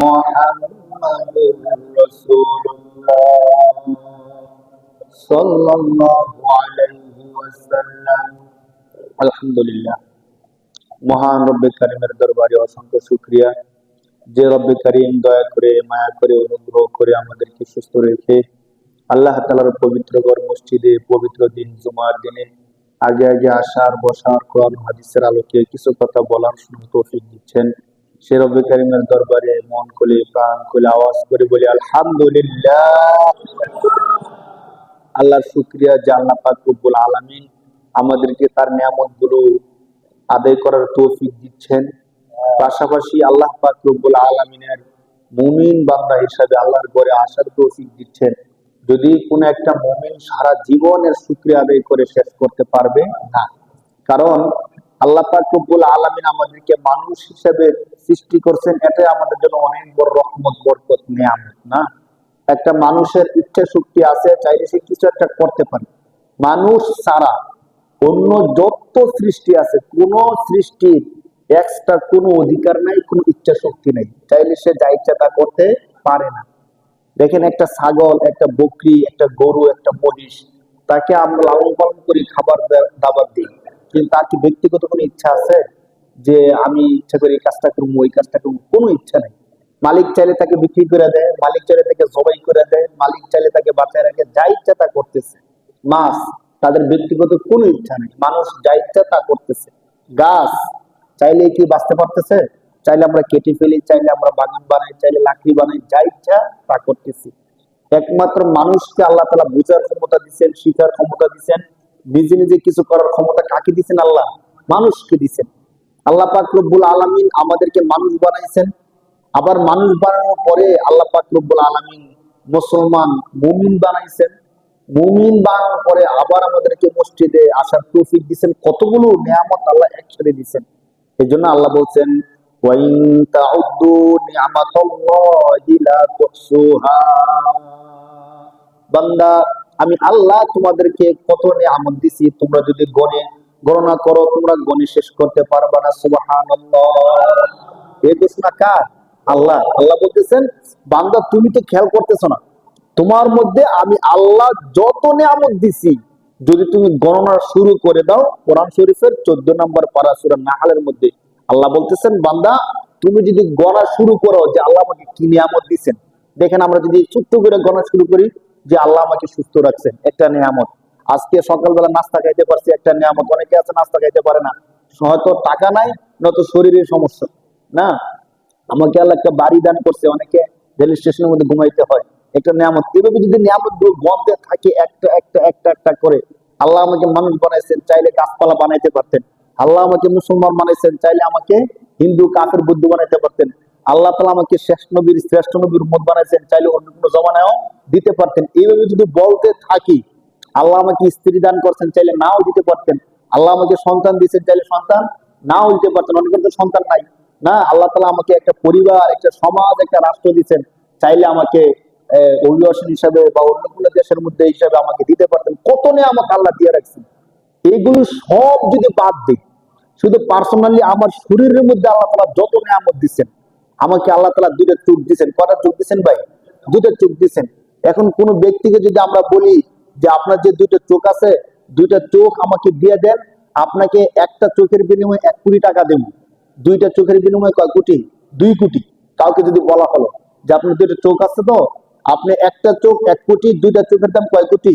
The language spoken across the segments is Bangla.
মুহাম্মাদুর রাসূলুল্লাহ সাল্লাল্লাহু আলাইহি ওয়াসাল্লাম। আলহামদুলিল্লাহ, মহান রব্বে কারিমের দরবারে অসংখ্য শুকরিয়া, যে রব্বে কারিম দয়া করে, মায়া করে, অনুগ্রহ করে আমাদেরকে সুস্থ রেখে আল্লাহ তাআলার পবিত্র ঘর মসজিদে পবিত্র দিন জুমার দিনে আগে আগে আসার, বসার, কোরআন হাদিসের আলোকে কিছু কথা বলার শোনার তৌফিক দিচ্ছেন। সে রব্বে কারিমের দরবারে মন খুলে, প্রাণ খুলে আওয়াজ করে বলি আলহামদুলিল্লাহ। আল্লাহর শুকরিয়া যে আল্লাহ পাক রব্বুল আলামিন আমাদেরকে তার নিয়ামত গুলো আদায় করার তৌফিক দিচ্ছেন। পাশাপাশি আল্লাহ পাক রব্বুল আলামিনের মুমিন বান্দা হিসাবে আল্লাহর ঘরে আসার তৌফিক দিচ্ছেন। যদি কোনো একটা মুমিন সারা জীবনের শুকরিয়া আদায় করে শেষ করতে পারবে না, কারণ আল্লাহ পাক রব্বুল আলামিন আমাদেরকে মানুষ হিসেবে সৃষ্টি করছেন, এটাই আমাদের জন্য অনেক বড় রহমত, বরকত, নিয়ামত। না, একটা মানুষের ইচ্ছা শক্তি আছে, চাইলে সে কিছু একটা করতে পারে। মানুষ ছাড়া অন্য যত সৃষ্টি আছে, কোন সৃষ্টির এক্সট্রা কোনো অধিকার নাই, কোনো ইচ্ছা শক্তি নেই, চাইলে সে যা ইচ্ছা তা করতে পারে না। দেখেন, একটা ছাগল, একটা বকরি, একটা গরু, একটা মহিষ, তাকে আমরা লালন পালন করি, খাবার দাবার দিই, কিন্তু তার কি ব্যক্তিগত কোনো ইচ্ছা আছে যে আমি ইচ্ছা করে এই কাজটা করবো, ওই কাজটা করবো? কোনো ইচ্ছা নেই। মালিক চাইলে তাকে বিক্রি করে দেয়, মালিক চাইলে তাকে জবাই করে দেয়, মালিক চাইলে তাকে বাঁচায় রাখে, যা ইচ্ছা তা করতেছে। মাছ, তাদের ব্যক্তিগত কোনো ইচ্ছা নেই, মানুষ যা ইচ্ছা তা করতেছে। গাছ চাইলে কি বাঁচতে পারতেছে? চাইলে আমরা কেটে ফেলি, চাইলে আমরা বাগান বানাই, চাইলে লাকড়ি বানাই, যা ইচ্ছা তা করতেছি। একমাত্র মানুষকে আল্লাহ তাআলা বুঝার ক্ষমতা দিচ্ছেন, শিখার ক্ষমতা দিচ্ছেন, নিজে নিজে কিছু করার ক্ষমতা কাকে দিচ্ছেন? আল্লাহ মানুষকে দিচ্ছেন। আল্লাহ পাক রব্বুল আলামিন আমাদেরকে মানুষ বানাইছেন। আবার মানুষ বানানোর পরে আল্লাহ পাক রব্বুল আলামিন মুসলমান মুমিন বানাইছেন। মুমিন বানানোর পরে আবার আমাদেরকে মসজিদে আসার তৌফিক দিচ্ছেন। কতগুলো নিয়ামত আল্লাহ একসাথে দিচ্ছেন। এই জন্য আল্লাহ বলছেন, ওয়াইন তাউদ্দু নি'মাতাল্লাহি লা তুহসুহা। বান্দা, আমি আল্লাহ তোমাদেরকে কত নিয়ামত দিছি, তোমরা যদি গণনা করো, তোমরা গণে শেষ করতে পারবে না। সুবহানাল্লাহ। এই ঘোষণা কার? আল্লাহ। আল্লাহ বলতেছেন, বান্দা তুমি তো খেয়াল করতেছ না, তোমার মধ্যে আমি আল্লাহ যত নিয়ামত দিছি, যদি তুমি গণনা শুরু করে দাও। কোরআন শরীফের 14 নম্বর পারা সূরা নাহলের মধ্যে আল্লাহ বলতেছেন, বান্দা তুমি যদি গণা শুরু করো যে আল্লাহ আমাকে কি নিয়ামত দিচ্ছেন। দেখেন, আমরা যদি ছোট্ট করে গণা শুরু করি যে আল্লাহ আমাকে সুস্থ রাখছেন, একটা নিয়ামত। আজকে সকালবেলা নাস্তা খাইতে পারছি, একটা নিয়ামত। অনেকে আছে নাস্তা খাইতে পারে না, হয়তো টাকা নাই, নয়তো শরীরের সমস্যা। না, আমাকে আল্লাহ একটা বাড়ি দান করছে, অনেকে রেল স্টেশনের মধ্যে ঘুমাইতে হয়, একটা নিয়ামত। এভাবে যদি নিয়ামত গুলো গণতে থাকে একটা একটা একটা একটা করে, আল্লাহ আমাকে মানুষ বানাইছেন, চাইলে গাছপালা বানাইতে পারতেন। আল্লাহ আমাকে মুসলমান বানাইছেন, চাইলে আমাকে হিন্দু, কাফের, বৌদ্ধ বানাইতে পারতেন। আল্লাহ তাআলা আমাকে শ্রেষ্ঠ নবীর উম্মত বানাইছেন, চাইলে অন্য কোনো জমানায়ও দিতে পারতেন। এইভাবে যদি বলতে থাকি, আল্লাহ আমাকে স্ত্রী দান করছেন, চাইলে নাও দিতে পারতেন। আল্লাহ আমাকে সন্তান দিয়েছেন, চাইলে সন্তান নাও দিতে পারতেন। অনেকের তো সন্তান নাই। না, আল্লাহ তাআলা আমাকে একটা পরিবার, একটা সমাজ, একটা রাষ্ট্র দিচ্ছেন, চাইলে আমাকে অভিবাসন হিসাবে বা অন্য কোনো দেশের মধ্যে হিসাবে আমাকে দিতে পারতেন। কত নিয়ামত আল্লাহ দিয়ে রাখছেন। এইগুলো সব যদি বাদ দিই, শুধু পার্সোনালি আমার শরীরের মধ্যে আল্লাহ তাআলা যত নিয়ামত দিচ্ছেন, আমাকে আল্লাহ তাআলা দুইটা চোখ দিচ্ছেন। কয়টা চোখ দিচ্ছেন ভাই? দুইটা চোখ দিচ্ছেন। এখন কোন ব্যক্তিকে যদি আমরা বলি যে আপনার যে দুইটা চোখ আছে, দুইটা চোখ আমাকে দিয়ে দেন, আপনাকে একটা চোখের বিনিময়ে 1 কোটি টাকা দেব। দুইটা চোখের বিনিময়ে কয় কোটি? 2 কোটি। কাউকে যদি বলা হলো যে আপনার দুইটা চোখ আছে, তো আপনি একটা চোখ 1 কোটি, দুইটা চোখের দাম কয় কোটি?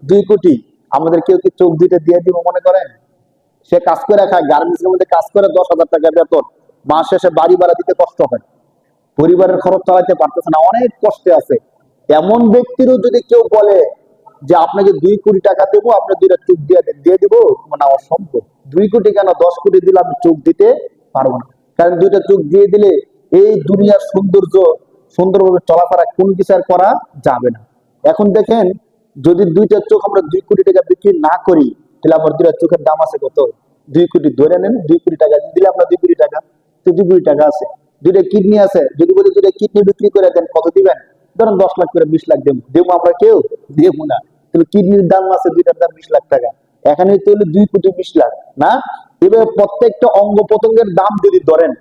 2 কোটি। আমাদের কেউ কি চোখ দুইটা দিয়ে দিব মনে করেন? সে কাজ করে খায়, গার্মেন্টস এর মধ্যে কাজ করে, 10,000 টাকা বেতন, মাস শেষে বাড়ি ভাড়া দিতে কষ্ট হয়, পরিবারের খরচ চালাতে পারতেছে না, অনেক কষ্টে আছে। এমন ব্যক্তিরও যদি কেউ বলে যে আপনাকে 2 কোটি টাকা দেবো, আপনি দুইটা চোখ দিয়ে দিব, মানে অসম্ভব। 2 কোটি কেন, 10 কোটি দিলে আমি চোখ দিতে পারবো না। কারণ দুইটা চোখ দিয়ে দিলে এই দুনিয়ার সৌন্দর্য, সুন্দরভাবে চলাফেরা, কোন কিছু আর করা যাবে না। এখন দেখেন, যদি দুইটা চোখ আমরা 2 কোটি টাকা বিক্রি না করি, তাহলে আমার দুইটা চোখের দাম আছে কত? 2 কোটি। ধরে নেন 2 কোটি টাকা দিলে আমরা 2 কোটি টাকা, তো 2 কোটি টাকা আছে। দুইটা কিডনি আছে, যদি বলি দুইটা কিডনি বিক্রি করে দেন, কত দিবেন? ধরেন 10 লাখ করে, 20 লাখ দেবো। দেবো আমরা কেউ? দেবো না। তাহলে কিডনির দাম আছে, দুইটার দাম 20 লাখ টাকা। এখানে তো হলো 2 কোটি 20 লাখ। না, এবার প্রত্যেকটা অঙ্গ প্রত্যঙ্গের দাম যদি ধরেন,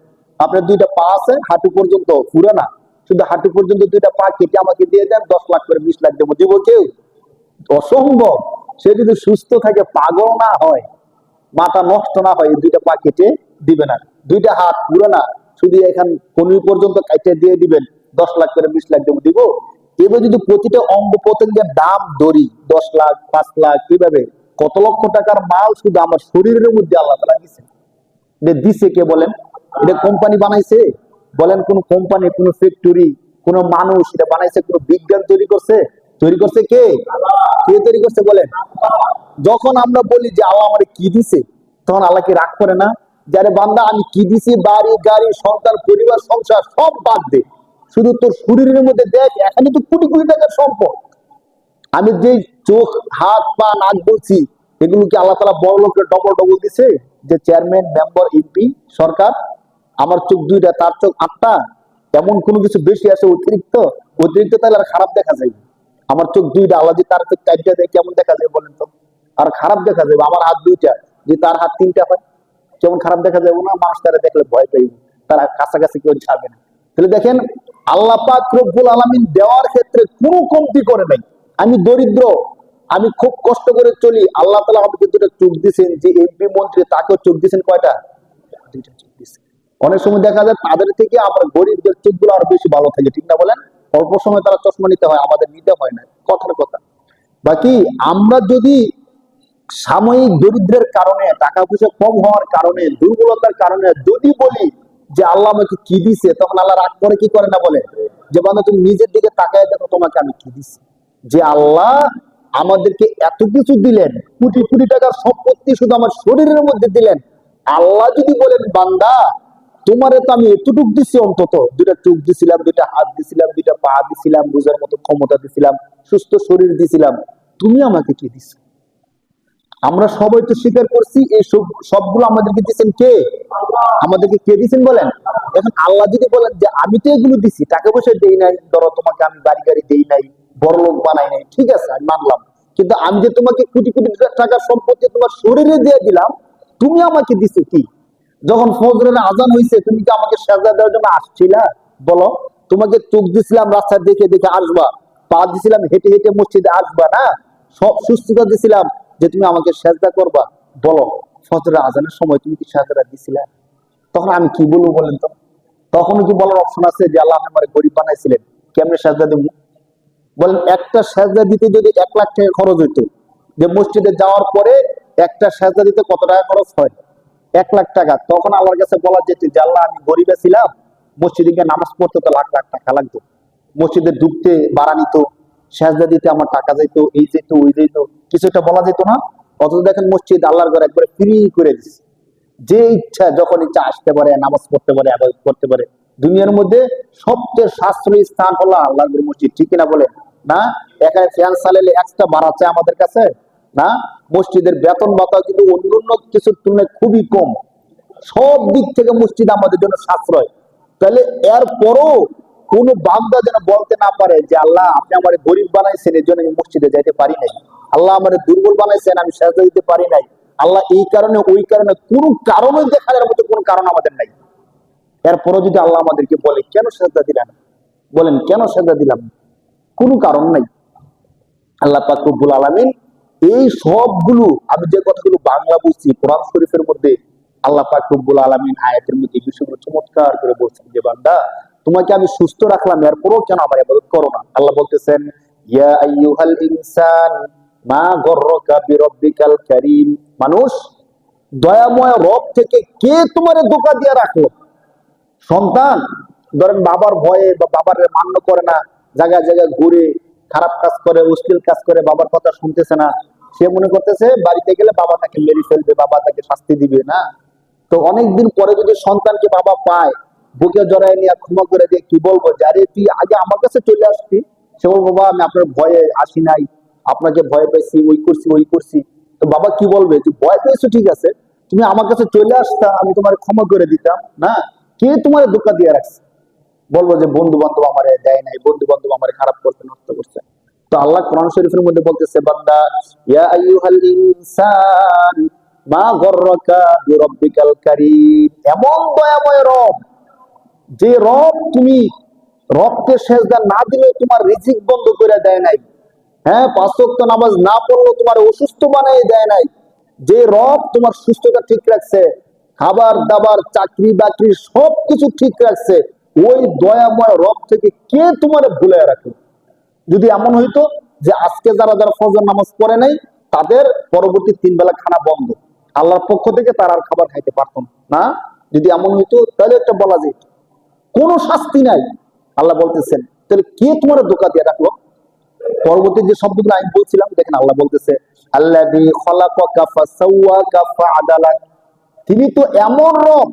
আপনার দুইটা পা আছে, হাঁটু পর্যন্ত পুরো না, শুধু হাঁটু পর্যন্ত দুইটা পা কেটে আমাকে দিয়ে দেন, 10 লাখ করে 20 লাখ দেবো, দিব কেউ? অসম্ভব। সে যদি সুস্থ থাকে, পাগল না হয়, মাথা নষ্ট না হয়, এই দুইটা পা কেটে দিবে না। দুইটা হাত পুরো না, শুধু এখান কনুই পর্যন্ত কাটে দিয়ে দিবেন, 10 লাখ করে 20 লাখ দেবো, দিব? এবার যদি প্রতিটা অঙ্গ প্রত্যঙ্গের দাম ধরি, 10 লাখ, 5 লাখ, কিভাবে কত লক্ষ টাকার মাল শুধু আমার শরীরের মধ্যে আল্লাহ তাআলা দিয়েছেন। এটা দিছে কে বলেন? এটা কোম্পানি বানাইছে? বলেন কোন কোম্পানি, কোন ফ্যাক্টরি, কোন মানুষ এটা বানাইছে? কোন বিজ্ঞান তৈরি করছে? তৈরি করছে কে? কে তৈরি করছে বলেন? যখন আমরা বলি যে আল্লাহ আমারে কি দিছে, তখন আল্লাহ কি রাগ করে না? যারে বান্দা আমি কি দিছি, বাড়ি গাড়ি সন্তান পরিবার সংসার সব বাদ দে, শুধু তোর শরীরের মধ্যে দেখ, এখানে তো কোটি কোটি টাকার সম্পদ। আমি যে চোখ হাত পা নাক বলছি, এগুলো কি আল্লাহ তাআলা বড় লোকের ডবল ডবল দিছে? যে চেয়ারম্যান মেম্বার এমপি সরকার, আমার চোখ দুইটা তার চোখ 8টা, এমন কোনো কিছু বেশি আছে অতিরিক্ত? অতিরিক্ত তাহলে আর খারাপ দেখা যায়। আমার চোখ দুইটা, আল্লাহ যে তার চোখ 4টা দেয়, কেমন দেখা যায় বলেন তো? আর খারাপ দেখা যাবে। আমার হাত দুইটা, যে তার হাত 3টা হয়, কেমন খারাপ দেখা যাবে না? মানুষ তারা দেখলে ভয় পাই, তারা কাছাকাছি কেউ যাবে না। তাহলে দেখেন, আল্লাহ পাক রব্বুল আলামিন দেওয়ার ক্ষেত্রে কোনো কমতি করে নাই। আমি দরিদ্র, আমি খুব কষ্ট করে চলি, আল্লাহ তাআলা আমাকে দুটো চোখ দিয়েছেন। যে এমপি মন্ত্রী, তাকেও চোখ দিয়েছেন কয়টা? দুইটা চোখ দিয়েছেন। অনেক সময় দেখা যায় তাদের থেকে আমার গরিবদের চোখগুলো আরো বেশি ভালো থাকে, ঠিক না বলেন? অল্প সময় তারা চশমা নিতে হয়, আমাদের নিতে হয় না, কথার কথা। বাকি আমরা যদি সাময়িক দরিদ্রের কারণে, টাকা পয়সা কম হওয়ার কারণে, দুর্বলতার কারণে যদি বলি যে আল্লাহ আমাকে কি দিছে, তখন আল্লাহ রাগ করে কি করে না বলে? যে বান্দা তুমি নিজের দিকে তাকায় দেখো, তোমাকে আমি কি দিছি। যে আল্লাহ আমাদেরকে এত কিছু দিলেন, কোটি কোটি টাকার সম্পত্তি শুধু আমার শরীরের মধ্যে দিলেন। আল্লাহ যদি বলেন বান্দা তোমারে তো আমি এতটুক দিছি, অন্তত দুইটা চোখ দিছিলাম, দুইটা হাত দিছিলাম, দুইটা পা দিছিলাম, বুঝার মতো ক্ষমতা দিছিলাম, সুস্থ শরীর দিছিলাম, তুমি আমাকে কি দিছো? আমরা সবাই তো স্বীকার করছি এই সবগুলো আমাদেরকে দিচ্ছেন কে? আমাদেরকে কে দিচ্ছেন বলেন? এখন আল্লাহ যদি বলেন যে আমি তো এগুলো দিছি, টাকা পয়সা দেই নাই, ধরো তোমাকে আমি বাড়ি গাড়ি দেই নাই, বড় লোক বানাই নাই, ঠিক আছে আমি মানলাম, কিন্তু আমি যে তোমাকে কোটি কোটি টাকার সম্পত্তি তোমার শরীরে দিয়ে দিলাম, তুমি আমাকে দিছো কি? যখন ফজরের আজান হয়েছে, তুমি কি আমাকে সাজদা দেওয়ার জন্য আসছিলা? বলো। তোমাকে চোখ দিছিলাম রাস্তা দেখে দেখে আসবা, পা দিছিলাম হেঁটে হেঁটে মসজিদে আসবা, না সব সুস্থতা দিছিলাম যে তুমি আমাকে সাজদা করবা। বলো, ফজরের আজানের সময় তুমি কি সাজদা দিছিলা? তখন আমি কি বলবো বলেন তো? তখন কি বলার অপশন আছে যে আল্লাহ আমার গরিব বানাইছিলেন, কেমনে সাজদা দেবো? বলেন, একটা সাজদা দিতে যদি 1 লাখ টাকা খরচ হইতো, যে মসজিদে যাওয়ার পরে একটা সাজদা দিতে কত টাকা খরচ হয়? 1 লাখ টাকা। তখন আল্লাহর কাছে বলা যেত যে আল্লাহ আমি গরিবে ছিলাম, মসজিদে গিয়ে নামাজ পড়তে তো লাখ লাখ টাকা লাগতো, মসজিদে ঢুকতে ভাড়া নিত, সাজদা দিতে আমার টাকা যাইত, এই যেত ওই যেত, কিছু একটা বলা যেত না? অথচ দেখেন মসজিদ আল্লাহর ঘর একবারে ফ্রি করে দিচ্ছে, যে ইচ্ছা যখন ইচ্ছা আসতে পারে, নামাজ পড়তে পারে, ইবাদত করতে পারে। দুনিয়ার মধ্যে সবচেয়ে সাশ্রয়ী স্থান হলো আল্লাহর মসজিদ, ঠিক কিনা বলে? না, এখানে ফ্যান চালালে এক্সট্রা ভাড়া চায় আমাদের কাছে না? মসজিদের বেতন ভাতা কিন্তু অন্যান্য কিছুর তুলনায় খুবই কম। সব দিক থেকে মসজিদ আমাদের জন্য সাশ্রয়। তাহলে এর পরও কোন বান্দা যেন বলতে না পারে যে আল্লাহ আপনি আমার গরিব বানাইছেন, এর জন্য আমি মসজিদে যাইতে পারি নাই, আল্লাহ আমার দুর্বল বানাইছেন, আমি সাজদা দিতে পারি নাই, আল্লাহ এই কারণে ওই কারণে, কোন কারণে দেখানোর মতো কোন কারণ আমাদের নাই। এরপরও যদি আল্লাহ আমাদেরকে বলে কেন সাজদা দিলেন, বলেন কেন সাজদা দিলাম? কোনো কারণ নাই। আল্লাহ পাক রব্বুল আলামিন এই সবগুলো, আমি যে কথাগুলো বাংলা বলছি, কোরআন শরীফের মধ্যে আল্লাহ পাক রব্বুল আলামিন আয়াতের মধ্যে বিষয়গুলো চমৎকার করে বলছেন যে বান্দা তোমাকে আমি সুস্থ রাখলাম, এরপরও কেন আমার ইবাদত করো না? আল্লাহ বলতেছেন ইয়া আইয়ুহাল ইনসান মা গররাকা বিরাব্বিকাল কারীম, মানুষ দয়াময় রব থেকে কে তোমারে ধোঁকা দিয়ে রাখলো? সন্তান ধরেন বাবার ভয়ে বা বাবার মান্য করে না, জায়গায় জায়গায় ঘুরে খারাপ কাজ করে, অশ্লীল কাজ করে, বাবার কথা শুনতেছে না, সে মনে করতেছে বাড়িতে গেলে বাবা তাকে মেরে ফেলবে, বাবা তাকে শাস্তি দিবে না। তো অনেকদিন পরে যদি সন্তানকে বাবা পায়, বুকে জড়ায় নিয়ে ক্ষমা করে দিয়ে কি বলবো, যে আরে তুই আগে আমার কাছে চলে আসবি। সে বলবো বাবা আমি আপনার ভয়ে আসি নাই, আপনাকে ভয় পেয়েছি, ওই করছি ওই করছি। তো বাবা কি বলবে, তুই ভয় পেয়েছো ঠিক আছে, তুমি আমার কাছে চলে আসতা, আমি তোমার ক্ষমা করে দিতাম না। কে তোমার ধোঁকা দিয়ে রাখছে? বলবো যে বন্ধু বান্ধব আমারে দেয় নাই, বন্ধু বান্ধব আমার খারাপ করতে নষ্ট করছে। তো আল্লাহ কোরআন শরীফের মধ্যে বলতেছে বান্দা ইয়া আইয়ুহাল ইনসান মা গররাকা বিরাব্বিকাল কারীম, এমন দয়াময় রব, যে রব তুমি রবকে সেজদা না দিলে তোমার রিজিক বন্ধ করে দেয় নাই, হ্যাঁ 5 ওয়াক্ত নামাজ না পড়লেও তোমার অসুস্থ বানিয়ে দেয় নাই। যে রব তোমার সুস্থতা ঠিক রাখছে, খাবার দাবার চাকরি বাকরি সবকিছু ঠিক রাখছে, ওই দয়াময় রব থেকে কে তোমার ভুলে রাখে? যদি এমন হইতো যে আজকে যারা যারা ফজর নামাজ পড়ে নাই তাদের পরবর্তী 3 বেলা খানা বন্ধ, আল্লাহর পক্ষ থেকে তারা আর খাবার খাইতে পারতো না, যদি এমন হইতো তাহলে একটা বলা যায় কোনো শাস্তি নাই। আল্লাহ বলতেছেন তাহলে কে তোমার ধোঁকা দিয়ে রাখলো? পরবর্তী যে শব্দগুলো আমি বলছিলাম দেখেন, আল্লাহ বলতেছে আল্লাযী খালাকাকা ফাসাওয়াকা ফাআদালাক, তিনি তো এমন রব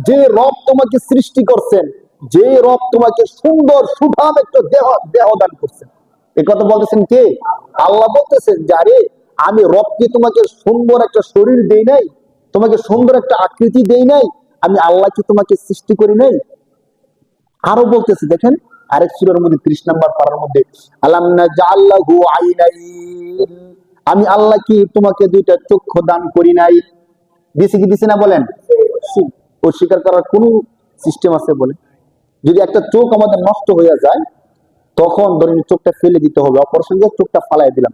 যে রব তোমাকে সৃষ্টি করছেন, যে রব তোমাকে সুন্দর সুঠাম একটা দেহ দান করছেন। এই কথা বলতেছেন কে? আল্লাহ বলতেছেন যে আরে আমি রবকে তোমাকে সুন্দর একটা শরীর দেই নাই, তোমাকে সুন্দর একটা আকৃতি দেই নাই, আমি আল্লাহ কি তোমাকে সৃষ্টি করি নাই? আরো বলতেছে দেখেন আরেক সূরার মধ্যে 30 নম্বর পারার মধ্যে, আলাম নাজআল লাহু আইনাইন, আমি আল্লাহ কি তোমাকে দুইটা চক্ষু দান করি নাই? দিছি কি দিছি না বলেন? অস্বীকার করার কোন সিস্টেম আছে বলে? যদি একটা চোখ আমাদের নষ্ট হয়ে যায় তখন ধরেন চোখটা ফেলে দিতে হবে, অপারেশন দিয়ে চোখটা ফালাই দিলাম,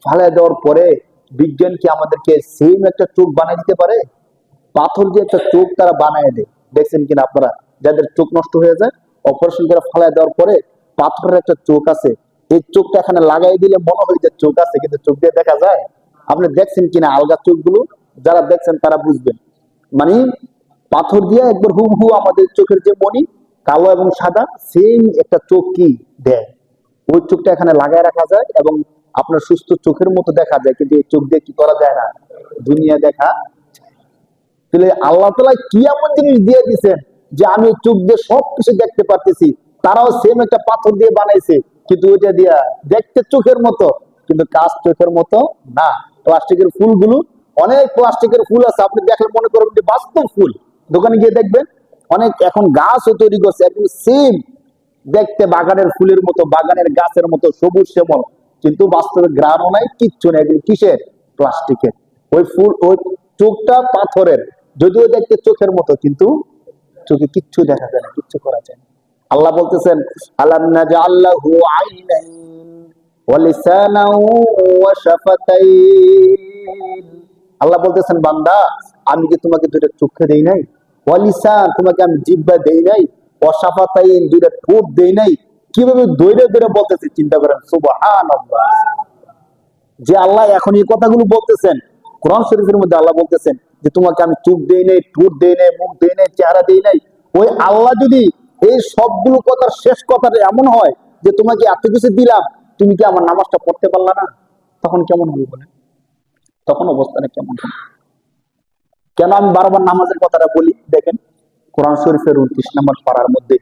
ফালাই দেওয়ার পরে বিজ্ঞান কি আমাদেরকে সেম একটা চোখ বানিয়ে দিতে পারে? পাথর দিয়ে একটা চোখ তারা বানায় দেয়, দেখছেন কিনা আপনারা? যাদের চোখ নষ্ট হয়ে যায় অপারেশন করে ফালাই দেওয়ার পরে পাথরের একটা চোখ আছে, এই চোখটা এখানে লাগাই দিলে মনে হয় যে চোখ আছে, কিন্তু চোখ দিয়ে দেখা যায়? আপনি দেখছেন কিনা আলগা চোখগুলো? যারা দেখছেন তারা বুঝবেন। মানে পাথর দিয়ে একবার হুবহু আমাদের চোখের যে মণি কালো এবং সাদা সেম একটা চোখ কি দেয়, ওই চোখটা এখানে লাগায় রাখা যায় এবং আপনার সুস্থ চোখের মতো দেখা যায়, কিন্তু এই চোখ দিয়ে কি করা যায় না, দুনিয়া দেখা। তাহলে আল্লাহ তাআলা কি এমন জিনিস দিয়ে দিয়েছেন যে আমি চোখ দিয়ে সবকিছু দেখতে পারতেছি, তারাও সেম একটা পাথর দিয়ে বানাইছে, কিন্তু ওইটা দিয়া দেখতে চোখের মতো কিন্তু কাজ চোখের মতো না। প্লাস্টিকের ফুলগুলো, অনেক প্লাস্টিকের ফুল আছে আপনি দেখলে মনে করবেন যে বাস্তব ফুল, দোকানে গিয়ে দেখবেন অনেক এখন গাছও তৈরি করছে একদম সেম দেখতে বাগানের ফুলের মতো, বাগানের গাছের মতো সবুজ শ্যামল, কিন্তু বাস্তবে গ্রামও নাই, কিচ্ছু নেই, কিসের? প্লাস্টিকের। ওই ফুল ওই চোখটা পাথরের, যদিও দেখতে চোখের মতো কিন্তু চোখে কিচ্ছু দেখা যায় না, কিচ্ছু করা যায় না। আল্লাহ বলতেছেন আলাম নাজআল লাহু আইনাইন ওয়া লিসানান ওয়া শাফাতাইন, আল্লাহ বলতেছেন বান্দা আমি কি তোমাকে দুইটা চোখে দেই নাই? ওয়া লিসান, তোমাকে আমি জিহ্বা দেই নাই? ওয়া শাফাতাইন, দুইটা ঠোঁট দেই নাই? কিভাবে দইরে দইরে বলতেছে চিন্তা করেন, সুবহানাল্লাহ। যে আল্লাহ এখন এই কথাগুলো বলতেছেন কোরআন শরীফের মধ্যে, আল্লাহ বলতেছেন যে তোমাকে আমি চোখ দেই নাই, ঠোঁট দেই নাই, মুখ দেই নাই, চেহারা দেই নাই, ওই আল্লাহ যদি এই সবগুলো কথার শেষ কথাটা এমন হয় যে তোমাকে এত কিছু দিলাম তুমি কি আমার নামাজটা পড়তে পারলা না, তখন কেমন হবে বলেন? তখন অবস্থাটা কেমন হবে? কেন আমি বারবার নামাজের কথাটা বলি দেখেন, কোরআন শরীফের 29 নম্বর পারার মধ্যে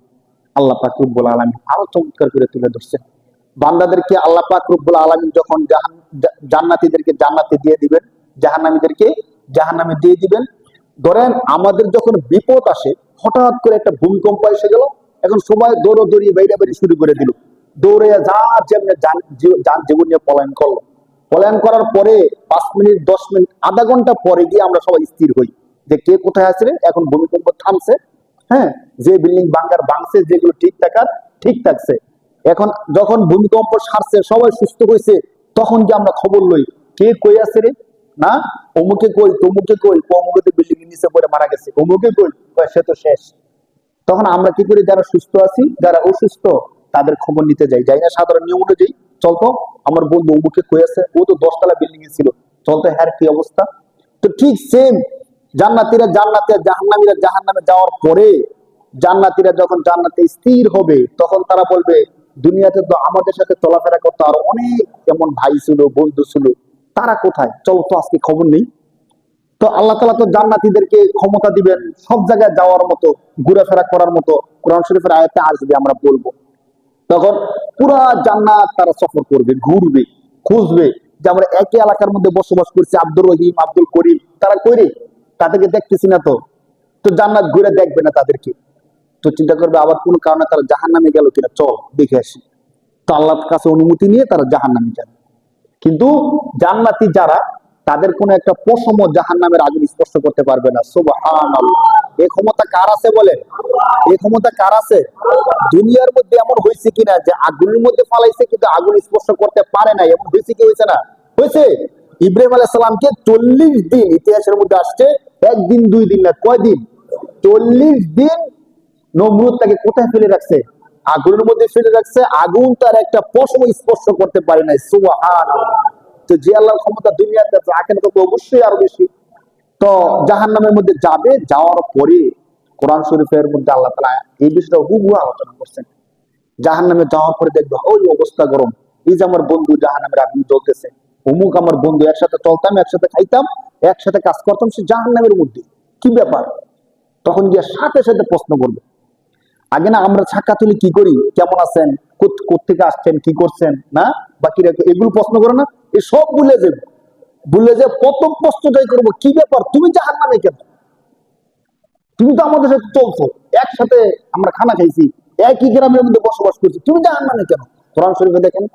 আল্লাহ পাক রব্বুল আলামিন আরো চমৎকার করে তুলে ধরছেন বান্দাদেরকে। আল্লাহ পাক রব্বুল আলামিন যখন জান্নাতীদেরকে জান্নাতে দিয়ে দিবেন, জাহান্নামীদেরকে জাহান্নামে দিয়ে দিবেন। ধরেন আমাদের যখন বিপদ আসে, হঠাৎ করে একটা ভূমিকম্প এসে গেল, এখন সবাই দৌড়ি বাইরে বাইরে শুরু করে দিল, দৌড়ে যা যেমনি জীবন নিয়ে পলায়ন করলো। পলায়ন করার পরে 5 মিনিট 10 মিনিট আধা ঘন্টা পরে গিয়ে আমরা সবাই স্থির হই যে কে কোথায় আছে রে, এখন ভূমিকম্প থামছে, হ্যাঁ যে বিল্ডিং ভাঙছে, যেগুলো ঠিক থাকার ঠিক থাকছে, এখন যখন ভূমিকম্প সারছে সবাই সুস্থ হয়েছে, তখন যে আমরা খবর লই কে কই আছে রে, না অমুকে কই, তমুকে কই, অমুকে বিল্ডিং এর নিচে পড়ে মারা গেছে, অমুকে কই, সে তো শেষ। তখন আমরা কি করি, যারা সুস্থ আছি যারা অসুস্থ তাদের খবর নিতে যাই, যাই না সাধারণ নিয়ম অনুযায়ী, চলতো আমার বন্ধু অমুকে কই আছে, ও তো 10 তলা বিল্ডিং এ ছিল, চলতো হ্যার কি অবস্থা। তো ঠিক সেম জান্নাতীরা জান্নাতে, জাহান্নামীরা জাহান্নামে যাওয়ার পরে জান্নাতীরা যখন জান্নাতে স্থির হবে তখন তারা বলবে দুনিয়াতে তো আমাদের সাথে চলাফেরা করতো আর অনেক এমন ভাই ছিল, বন্ধু ছিল, তারা কোথায়, চল তো আজকে খবর নেই। তো আল্লাহ তাআলা তো জান্নাতীদেরকে ক্ষমতা দিবেন সব জায়গায় যাওয়ার মতো, ঘোরাফেরা করার মতো, কোরআন শরীফের আয়াতে আসবে আমরা বলবো। তখন পুরা জান্নাত তারা সফর করবে, ঘুরবে, খুঁজবে যে আমরা একই এলাকার মধ্যে বসবাস করছি, আব্দুর রহিম, আব্দুল করিম, তারা কইরে তাদেরকে দেখতেছি না, তো তো জান্নাত ঘুরে দেখবে না তাদেরকে, তো চিন্তা করবে আবার কোন কারণে তারা জাহান্নামে গেল কিনা, চল দেখে আসি। তো আল্লাহর কাছে অনুমতি নিয়ে তারা জাহান্নামে যাবে। কিন্তু জান্নাতি যারা, তাদের কোনো একটা পশম জাহান্নামের আগুন স্পর্শ করতে পারবে না, সুবহানাল্লাহ। এই ক্ষমতা কার আছে বলেন? এই ক্ষমতা কার আছে? দুনিয়ার মধ্যে এমন হয়েছে কিনা যে আগুনের মধ্যে ফালাইছে কিন্তু আগুন স্পর্শ করতে পারে না, এমন হয়েছে কি হয়েছে না? হয়েছে। ইব্রাহিম আলাইহিস সালামকে 40 দিন, ইতিহাসের মধ্যে আসছে, একদিন 2 দিন না, কয়দিন? 40 দিন নমরুদ তাকে কোথায় ফেলে রাখছে? আগুনের মধ্যে ফেলে রাখছে, আগুন তার একটা পশম স্পর্শ করতে পারে নাই। সুবহানাল্লাহ। তো যে আল্লাহর ক্ষমতা দুনিয়াতে আছে, আখেরাতে তো অবশ্যই আরো বেশি। তো জাহান্নামের মধ্যে যাবে, যাওয়ার পরে কোরআন শরীফের মধ্যে আল্লাহ তাআলা এই বিষয়টা হুবহু আলোচনা করছেন। জাহান্নামে যাওয়ার পরে দেখবে ওই অবস্থা গরম, এই যে আমার বন্ধু জাহান্নামের আগুন জ্বলতেছে, অমুক আমার বন্ধু, একসাথে চলতাম, একসাথে খাইতাম, একসাথে কাজ করতাম, সে জাহান্নামের মধ্যে, কি ব্যাপার? তখন গিয়ে সাথে সাথে প্রশ্ন করবে। আগে না আমরা সাক্ষাৎ হলে কি করি, কেমন আছেন, কোত্থেকে আসছেন, কি করছেন, না বাকিরা এগুলো প্রশ্ন করে না? এই সব ভুলে যাবে। ভুলে যে প্রথম প্রশ্নটাই করবো, কি ব্যাপার তুমি জাহান্নামে কেন? তুমি তো আমাদের সাথে চলছো, একসাথে আমরা খানা খাইছি, একই গ্রামের মধ্যে বসবাস করছি, তুমি জাহান্নামে কেন? কোরআন শরীফে দেখেন,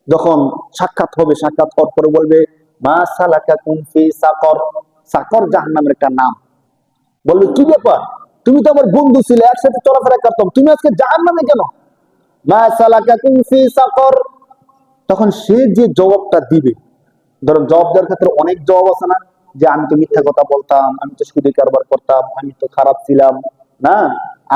যখন সাক্ষাৎ হবে, সাক্ষাৎ হওয়ার পরে বলবে মা সালাকাকুম ফি সাকর। সাকর জাহান্নামের একটা নাম। বলবে কি ব্যাপার, তুমি তো আমার বন্ধু ছিলে, একসাথে চলাফেরা করতাম, তুমি আজকে জাহান্নামে কেন? মা সালাকাকুম ফি সাকর। তখন সে যে জবাবটা দিবে, ধরো জবাব দেওয়ার ক্ষেত্রে অনেক জবাব আছে না, যে আমি তো মিথ্যা কথা বলতাম, আমি তো সুদী কারবার করতাম, আমি তো খারাপ ছিলাম, না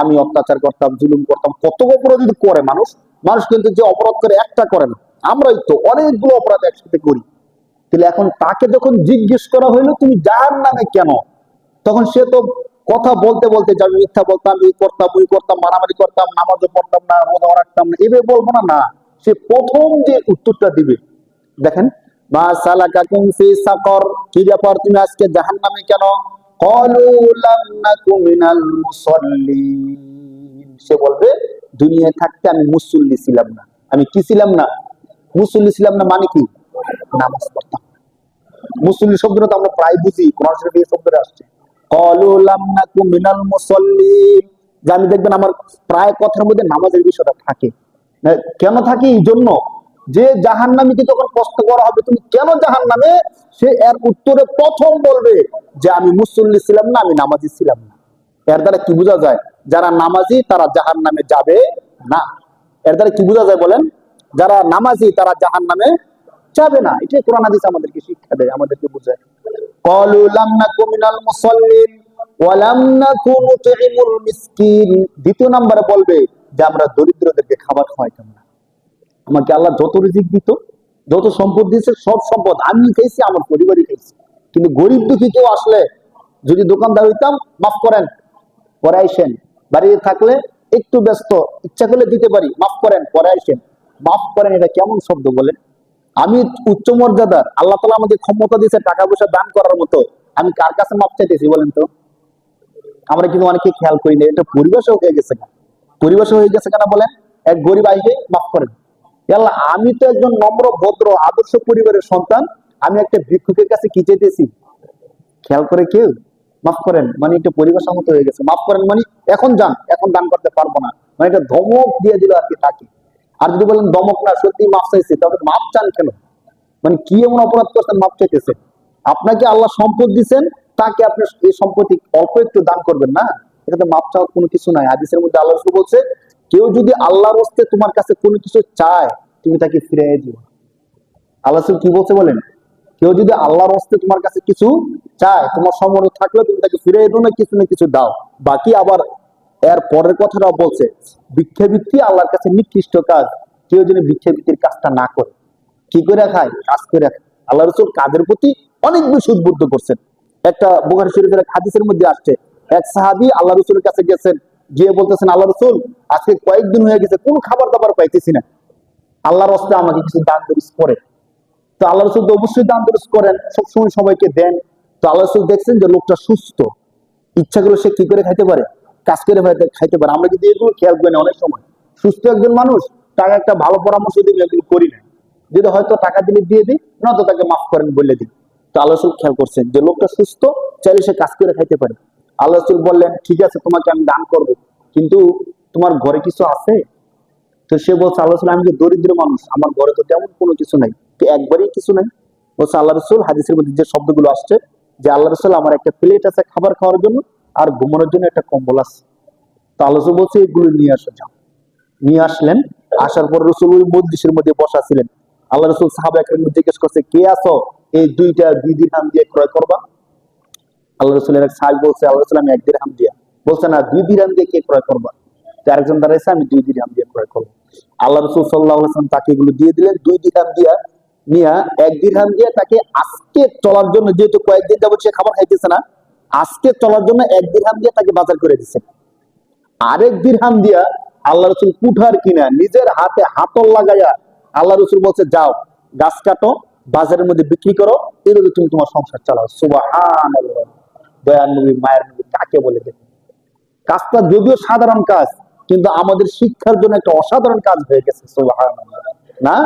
আমি অত্যাচার করতাম, জুলুম করতাম, কত অপরাধ যদি করে মানুষ। মানুষ কিন্তু যে অপরাধ করে একটা করে না, আমরাই তো অনেকগুলো অপরাধ একসাথে করি। তাহলে এখন তাকে যখন জিজ্ঞেস করা হইলো তুমি জাহান্নামে কেন, তখন সে তো কথা বলতে বলতে যে আমি মিথ্যা বলতাম, এই করতাম, ওই করতাম, মারামারি করতাম, নামাজও পড়তাম না, রোজাও রাখতাম না, এভাবে বলবো না। না, সে প্রথম যে উত্তরটা দিবে, দেখেন, মা সালাকাকুম ফি সাকর, কি ব্যাপার তুমি আজকে জাহান্নামে কেন? ক্বালু লাম নাকু মিনাল মুসাল্লিন। সে বলবে দুনিয়ায় থাকতে আমি মুসল্লি ছিলাম না। আমি কি ছিলাম না? মুসল্লি ছিলাম না, মানে কি? নামাজ পড়তাম। মুসল্লি শব্দটা তো আমরা প্রায় বুঝি, কোরআন শরীফে এই শব্দটা আসছে, ক্বালু লাম নাকু মিনাল মুসাল্লিন। যে আমি দেখবেন আমার প্রায় কথার মধ্যে নামাজের বিষয়টা থাকে। কেন থাকে? এই জন্য যে জাহান্নামীকে যখন প্রশ্ন করা হবে তুমি কেন জাহান্নামে, সে এর উত্তরে প্রথম বলবে যে আমি মুসল্লি ছিলাম না, আমি নামাজি ছিলাম না। এর দ্বারা কি বোঝা যায়? যারা নামাজি তারা জাহান্নামে যাবে না। এর দ্বারা কি বোঝা যায় বলেন? যারা নামাজি তারা জাহান্নামে যাবে না। এটাই কোরআন হাদিস আমাদেরকে শিক্ষা দেয়, আমাদেরকে বোঝায়। ক্বালু লাম নাকু মিনাল মুসাল্লিন ওয়া লাম নাকু নুতঈমুল মিসকিন। দ্বিতীয় নম্বরে বলবে যে আমরা দরিদ্রদেরকে খাবার খাওয়াইতাম না। আমাকে আল্লাহ যত রিজিক দিত, যত সম্পদ দিয়েছে, সব সম্পদ আমি খাইছি, আমার পরিবারই খাইছি, কিন্তু গরিব দুঃখী কেউ আসলে যদি দোকানদার হইতাম, মাফ করেন পরে আইসেন, বাড়িতে থাকলে একটু ব্যস্ত, ইচ্ছা করলে দিতে পারি, মাফ করেন পরে আইসেন। মাফ করেন এটা কেমন শব্দ বলেন? আমি উচ্চ মর্যাদার, আল্লাহ তাআলা আমাকে ক্ষমতা দিয়েছে টাকা পয়সা দান করার মতো, আমি কার কাছে মাফ চাইতেছি বলেন তো? আমরা কিন্তু অনেকে খেয়াল করি না, এটা পরিবেশও হয়ে গেছে না। পরিবেশও হয়ে গেছে কেন বলেন? এক গরিব আইলে মাফ করেন। আল্লাহ, আমি তো একজন নম্র ভদ্র আদর্শ পরিবারের সন্তান, আমি একটা ভিক্ষুকের কাছে কি চাইতেছি? খেয়াল করে কেউ? মাফ করেন মানে এটা পরিবেশ মতো হয়ে গেছে, মাফ করেন মানে এখন যান, এখন দান করতে পারবো না, মানে এটা ধমক দিয়ে দিল আর কি তাকে। আর যদি বলেন ধমক না, সত্যি মাফ চাইছে, তবে মাফ চান কেন? মানে কি এমন অপরাধ করছেন মাপ চাইতেছে? আপনাকে আল্লাহ সম্পদ দিচ্ছেন, তাকে আপনি এই সম্পত্তি অল্প একটু দান করবেন না, এটাতে মাপ চাওয়ার কোনো কিছু নাই। হাদিসের মধ্যে আল্লাহ রাসূল বলছে, কেউ যদি আল্লাহর হস্তে তোমার কাছে কোনো কিছু চায়, তুমি তাকে ফিরিয়ে দিও। আল্লাহ রাসূল কি বলছে বলেন? কেউ যদি আল্লাহর হস্তে তোমার কাছে কিছু চায়, তোমার সমর্থ থাকলে তুমি তাকে ফিরিয়ে দিও, না কিছু দাও। বাকি আবার এর পরের কথাটাও বলছে, ভিক্ষাবৃত্তি আল্লাহর কাছে নিকৃষ্ট কাজ, কেউ যদি ভিক্ষাবৃত্তির কাজটা না করে। কি করে খায়? কাজ করে খায়। আল্লাহ রাসূল কাজের প্রতি অনেক বেশি উদ্বুদ্ধ করছেন। একটা বুখারী শরীফের এক হাদিসের মধ্যে আসছে, এক সাহাবী আল্লাহ রাসূলের কাছে গেছেন, গিয়ে বলতেছেন, আল্লাহ রাসূল আজকে কয়েকদিন হয়ে গেছে কোনো খাবার দাবার পাইতেছি না, আল্লাহর রাস্তে আমাকে কিছু দান দরিস করে। তো আল্লাহ রাসূল তো অবশ্যই দান দরিস করেন, সবসময় সবাইকে দেন। তো আল্লাহ রাসূল দেখছেন যে লোকটা সুস্থ, ইচ্ছা করে সে কি করে খাইতে পারে? কাজ করে খাইতে পারে। আমরা কিন্তু এগুলো খেয়াল করি না অনেক সময়। সুস্থ একজন মানুষ, তাকে একটা ভালো পরামর্শ দিলে এগুলো করি না, যদি হয়তো টাকা দিলে দিয়ে দিই, নয়তো তাকে মাফ করেন বলে দিই। তো আল্লাহ রাসূল খেয়াল করছেন যে লোকটা সুস্থ, চাইলে সে কাজ করে খাইতে পারে। আল্লাহ রাসূল বললেন, ঠিক আছে তোমাকে আমি দান করবো, কিন্তু তোমার ঘরে কিছু আছে? তো সে বলছে, আল্লাহ রাসূল আমি যে দরিদ্র মানুষ, আমার ঘরে তো তেমন কোনো কিছু নাই। তো একবারই কিছু নাই? বলছে আল্লাহ রাসূল, হাদিসের মধ্যে যে শব্দগুলো আসছে, যে আল্লাহ রাসূল আমার একটা প্লেট আছে খাবার খাওয়ার জন্য, আর ঘুমানোর জন্য একটা কম্বল আছে। তো আল্লাহ রাসূল বলছে এগুলো নিয়ে আসো, যাও। নিয়ে আসলেন। আসার পর রাসূল ওই মজলিসের মধ্যে বসা ছিলেন। আল্লাহ রাসূল সাহাবা একরামকে জিজ্ঞেস করছে, কে আছো এই 2 দিরহাম দিয়ে ক্রয় করবা? আল্লাহ রাসূলের এক সাহাবী বলছে, আল্লাহ রাসূল আমি 1 দিরহাম দিয়া। বলছে না, 2 দিরহাম দিয়ে কে ক্রয় করবা? তো আরেকজন দাঁড়াইছে, আমি 2 দিরহাম দিয়ে ক্রয় করবো। আল্লাহ রাসূল সাল্লাল্লাহু আলাইহি ওয়াসাল্লাম তাকে এগুলো দিয়ে দিলেন। 2 দিরহাম দিয়া নিয়া 1 দিরহাম দিয়ে তাকে আজকে চলার জন্য, যেহেতু কয়েকদিন যাবত সে খাবার খাইতেছে না, আজকে চলার জন্য 1 দিরহাম দিয়ে তাকে বাজার করে দিচ্ছেন। আরেক দিরহাম দিয়া আল্লাহ রাসূল কুঠার কিনা নিজের হাতে হাতল লাগাইয়া আল্লাহ রাসূল বলছে, যাও গাছ কাটো, বাজারের মধ্যে বিক্রি করো, এইভাবে তুমি তোমার সংসার চালাও। সুবহানাল্লাহ। দয়ার নবী, মায়ের নবী কাকে বলে দেখেন। কাজটা যদিও সাধারণ কাজ, কিন্তু আমাদের শিক্ষার জন্য একটা অসাধারণ কাজ হয়ে গেছে। সুবহানাল্লাহ। না,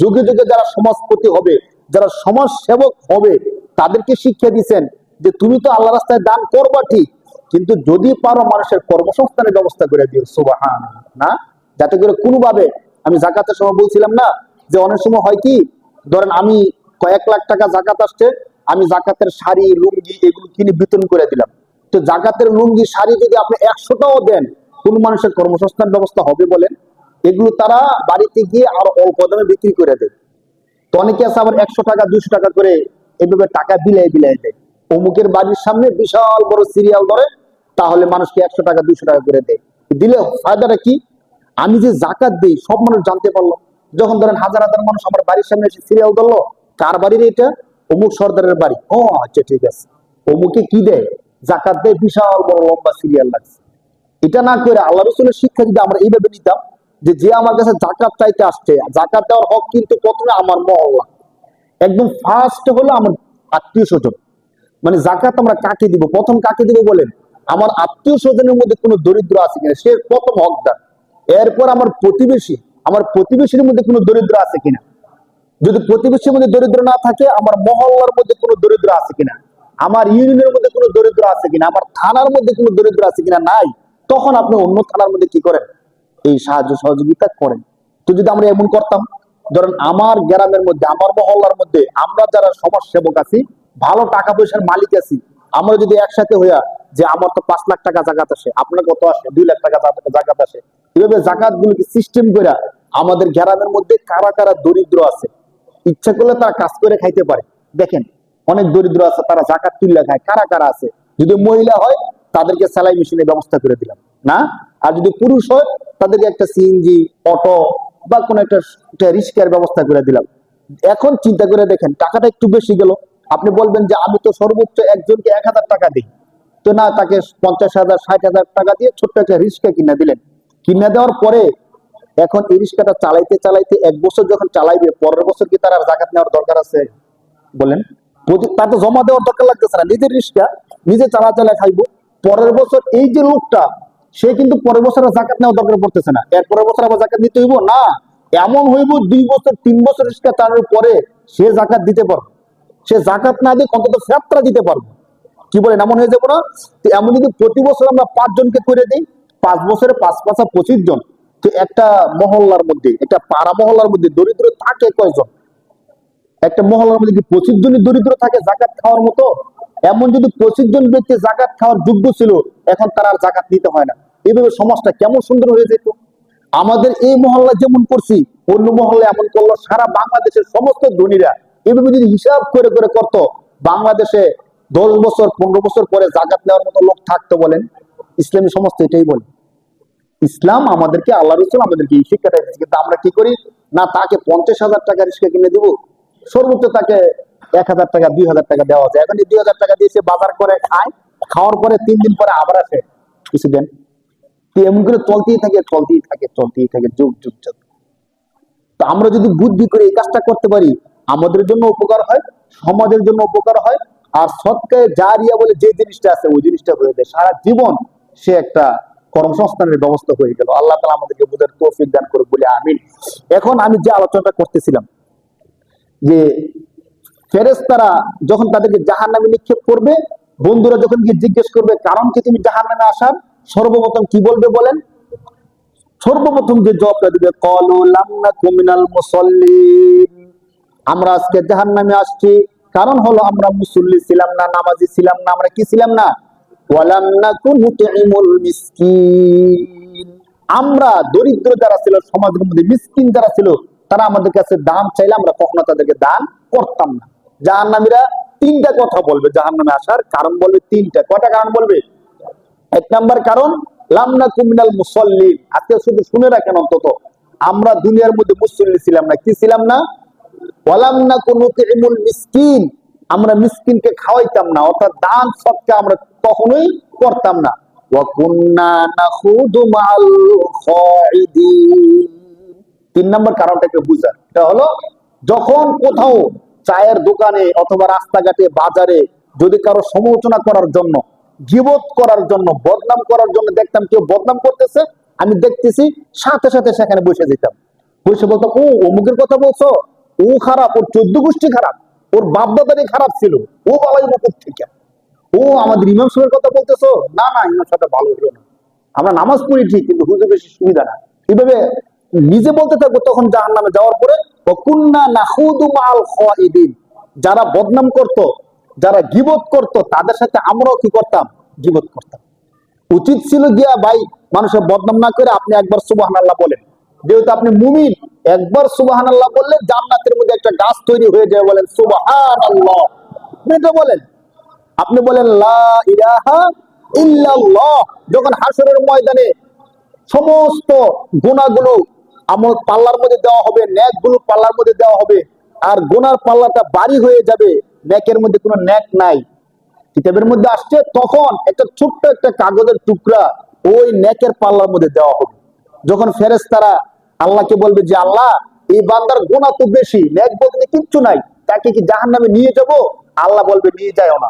যুগে যুগে যারা সমাজপতি হবে, যারা সমাজ সেবক হবে, তাদেরকে শিক্ষা দিচ্ছেন যে তুমি তো আল্লাহ রাস্তায় দান করবা ঠিক, কিন্তু যদি পারো মানুষের কর্মসংস্থানের ব্যবস্থা করে দিও। সুবহানাল্লাহ। না, যাতে করে কোনোভাবে, আমি যাকাতের সময় বলছিলাম না যে অনেক সময় হয় কি, ধরেন আমি কয়েক লাখ টাকা জাকাত আসছে, আমি জাকাতের শাড়ি লুঙ্গি এগুলো কিনে বিতরণ করে দিলাম। তো জাকাতের লুঙ্গি শাড়ি যদি আপনি 100টাও দেন, কোন মানুষের কর্মসংস্থান ব্যবস্থা হবে বলেন? এগুলো তারা বাড়িতে গিয়ে আরো অল্প দামে বিক্রি করে দেয়। তো অনেকে আছে আবার 100 টাকা 200 টাকা করে এভাবে টাকা বিলাই বিলাই দেয়। অমুকের বাড়ির সামনে বিশাল বড় সিরিয়াল ধরে, তাহলে মানুষকে 100 টাকা 200 টাকা করে দেয়। দিলে ফায়দাটা কি? আমি যে জাকাত দিই সব মানুষ জানতে পারলো। যখন ধরেন হাজার হাজার মানুষ আমার বাড়ির সামনে এসে সিরিয়াল ধরলো, কার বাড়ির এটা? অমুক সর্দারের বাড়ি। ও আচ্ছা, ঠিক আছে। অমুকে কি দেয়? জাকাত দেয়, বিশাল বড় লম্বা সিরিয়াল লাগছে। এটা না করে আল্লাহ রাসূলের শিক্ষা যদি আমরা এইভাবে নিতাম, যে যে আমার কাছে জাকাত চাইতে আসছে, জাকাত দেওয়ার হক কিন্তু প্রথমে আমার মহল্লা, একদম ফার্স্ট হলো আমার আত্মীয় স্বজন। মানে জাকাত আমরা কাকে দিব? প্রথম কাকে দিব বলেন? আমার আত্মীয় স্বজনের মধ্যে কোনো দরিদ্র আছে কিনা, সে প্রথম হকদার। এরপর আমার প্রতিবেশী, আমার প্রতিবেশীর মধ্যে কোনো দরিদ্র আছে কিনা। যদি প্রতিবেশীর মধ্যে দরিদ্র না থাকে, আমার মহল্লার মধ্যে কোনো দরিদ্র আছে কিনা, আমার ইউনিয়নের মধ্যে কোনো দরিদ্র আছে কিনা, আমার থানার মধ্যে কোনো দরিদ্র আছে কিনা, নাই, তখন আপনি অন্য থানার মধ্যে কি করেন? এই সাহায্য সহযোগিতা করেন। তো যদি আমরা এমন করতাম, ধরেন আমার গ্রামের মধ্যে, আমার মহল্লার মধ্যে আমরা যারা সমাজ সেবক আছি, ভালো টাকা পয়সার মালিক আছি, আমরা যদি একসাথে হইয়া, যে আমার তো 5 লাখ টাকা জাকাত আসে, আপনার কত আসে? 2 লাখ টাকা জাকাত আসে, এভাবে জাকাত গুলোকে সিস্টেম করে আমাদের গ্রামের মধ্যে কারা কারা দরিদ্র আছে, ইচ্ছা করলে তারা কাজ করে খাইতে পারে। দেখেন, অনেক দরিদ্র আছে, তারা জাকাত তুলে খায়। কারা কারা আছে? যদি মহিলা হয়, তাদেরকে সেলাই মেশিনের ব্যবস্থা করে দিলাম, না? আর যদি পুরুষ হয়, তাদেরকে একটা সিএনজি, অটো বা কোনো একটা রিক্সার ব্যবস্থা করে দিলাম। এখন চিন্তা করে দেখেন, টাকাটা একটু বেশি গেল। আপনি বলবেন যে আমি তো সর্বোচ্চ একজনকে 1000 টাকা দিই, তো না, তাকে 50,000 60,000 টাকা দিয়ে ছোট্ট একটা রিক্সা কিনে দিলেন। কিনে দেওয়ার পরে এখন এই রিক্সাটা চালাইতে চালাইতে 1 বছর যখন চালাইবে, পরের বছর কি তার আর জাকাত নেওয়ার দরকার আছে বলেন? তার তো জমা দেওয়ার দরকার লাগতেছে না, নিজের রিক্সা নিজে চালা চালা খাইবো। পরের বছর এই যে লোকটা, সে কিন্তু পরের বছর আর জাকাত নেওয়ার দরকার পড়তেছে না। এর পরের বছর আবার জাকাত দিতে হইব না। এমন হইব 2 বছর 3 বছর রিক্সা চালানোর পরে সে জাকাত দিতে পারবে। সে জাকাত না দিয়ে অন্তত ফেরতটা দিতে পারবে। কি বলেন? এমন হয়ে যাবো না? তো এমন যদি প্রতি বছর আমরা 5 জনকে করে দিই, 5 বছরে 5 5 25 জন, তো একটা মহল্লার মধ্যে, একটা পাড়া মহল্লার মধ্যে দরিদ্র থাকে কয়জন? একটা মহল্লার মধ্যে কি 25 জনই দরিদ্র থাকে জাকাত খাওয়ার মতো? এমন যদি 25 জন ব্যক্তি জাকাত খাওয়ার যোগ্য ছিল, এখন তারা আর জাকাত নিতে হয় না। এইভাবে সমাজটা কেমন সুন্দর হয়ে যেত। আমাদের এই মহল্লা যেমন করছি, অন্য মহল্লা এমন করলো, সারা বাংলাদেশের সমস্ত ধনীরা এভাবে যদি হিসাব করে করে করতো, বাংলাদেশে 10 বছর 15 বছর পরে জাকাত নেওয়ার মতো লোক থাকতো বলেন? ইসলামী সমাজ তো এটাই বলে। ইসলাম আমাদেরকে, আল্লাহ রাসূল আমাদেরকে এই শিক্ষাটা দিয়েছে। কিন্তু আমরা কি করি? না, তাকে 50,000 টাকা রিক্সা কিনে দিব, সর্বোচ্চ তাকে 1,000 টাকা 2,000 টাকা দেওয়া যায়। এখন এই 2,000 টাকা দিয়ে সে বাজার করে খায়, খাওয়ার পরে 3 দিন পরে আবার আসে, কিছু দেন। এমন করে চলতেই থাকে চলতেই থাকে চলতেই থাকে, যুগ যুগ যুগ। তো আমরা যদি বুদ্ধি করে এই কাজটা করতে পারি, আমাদের জন্য উপকার হয়, সমাজের জন্য উপকার হয়। আর সৎকায়ে জারিয়া বলে যে জিনিসটা আছে, ওই জিনিসটা হয়ে যায় সারা জীবন, সে একটা কর্মসংস্থানের ব্যবস্থা হয়ে গেল। আল্লাহ তাআলা আমাদেরকে বুঝার তৌফিক দান করুক বলে আমিন। এখন আমি যে আলোচনাটা করতেছিলাম, যে ফেরেশতারা যখন তাদেরকে জাহান্নামে নিক্ষেপ করবে, বন্ধুরা যখন গিয়ে জিজ্ঞেস করবে কারণ কি তুমি জাহান্নামে আসার, সর্বপ্রথম কি বলবে বলেন? সর্বপ্রথম যে জবাবটা দিবে, ক্বালু লাম নাকু মিনাল মুসাল্লিন, আমরা আজকে জাহান্নামে আসছি, কারণ হলো আমরা মুসল্লি ছিলাম না, নামাজি ছিলাম না। আমরা কি ছিলাম না? ওয়ালাম নাকু নুতঈমুল মিসকিন, আমরা দরিদ্র যারা ছিল সমাজের মধ্যে, মিসকিন যারা ছিল, তারা আমাদের কাছে দান চাইলে আমরা কখনো তাদেরকে দান করতাম না। জাহান্নামীরা তিনটা কথা বলবে, জাহান্নামে আসার কারণ বলবে তিনটা। কয়টা কারণ বলবে? এক নাম্বার কারণ, লাম নাকু মিনাল মুসাল্লিন। আজকে শুধু শুনে রাখেন অন্তত, আমরা দুনিয়ার মধ্যে মুসল্লি ছিলাম না। কি ছিলাম না? ওয়ালাম নাকু নুতঈমুল মিসকিন, আমরা মিসকিনকে খাওয়াইতাম না, অর্থাৎ দান সদকা আমরা কখনোই করতাম না। ওয়া কুননা নাখুদু মাআল খাইদিন। তিন নম্বর কারণটাকে বুঝা, এটা হলো যখন কোথাও চায়ের দোকানে অথবা রাস্তাঘাটে বাজারে যদি কারো সমালোচনা করার জন্য, গীবত করার জন্য, বদনাম করার জন্য দেখতাম কেউ বদনাম করতেছে, আমি দেখতেছি, সাথে সাথে সেখানে বসে যেতাম। বসে বলতাম, ও অমুকের কথা বলছো, ও খারাপ, ওর 14 গোষ্ঠী খারাপ, ওর বাপদাদারই খারাপ ছিল, ও বালাই মুকুট থেকে। ও আমাদের ইমাম সাহেবের কথা বলতেছো, না না ইমাম সাহেবটা ভালো হলো না, আমরা নামাজ পড়ি ঠিক, কিন্তু হুজুর বেশি সুবিধা না। এইভাবে নিজে বলতে থাকবো। তখন জাহান্নামে যাওয়ার পরে কুন্না নাখুদু মাআল খাইদিন, যারা বদনাম করত, যারা গীবত করত, তাদের সাথে আমরাও কি করতাম? গীবত করতাম। উচিত ছিল গিয়া ভাই, মানুষের বদনাম না করে আপনি একবার সুবহানাল্লাহ বলেন। যেহেতু আপনি মুমিন, একবার সুবহানাল্লাহ বললে জান্নাতের মধ্যে একটা গাছ তৈরি হয়ে যায়। বলেন সুবহানাল্লাহ, আপনি এটা বলেন। আপনি বলেন লা ইলাহা ইল্লাল্লাহ। যখন হাসরের ময়দানে সমস্ত গুনাহগুলো আমল পাল্লার মধ্যে দেওয়া হবে, নেকগুলো পাল্লার মধ্যে দেওয়া হবে, আর গুনার পাল্লাটা ভারী হয়ে যাবে, নেকের মধ্যে কোনো নেক নাই, কিতাবের মধ্যে আসছে, তখন একটা ছোট্ট একটা কাগজের টুকরা ওই নেকের পাল্লার মধ্যে দেওয়া হবে। যখন ফেরেশতারা আল্লাহকে বলবে যে আল্লাহ, এই বান্দার গুনাহ তো বেশি, নেক বলতে কিচ্ছু নাই, তাকে কি জাহান্নামে নিয়ে যাব? আল্লাহ বলবে নিয়ে যাও না।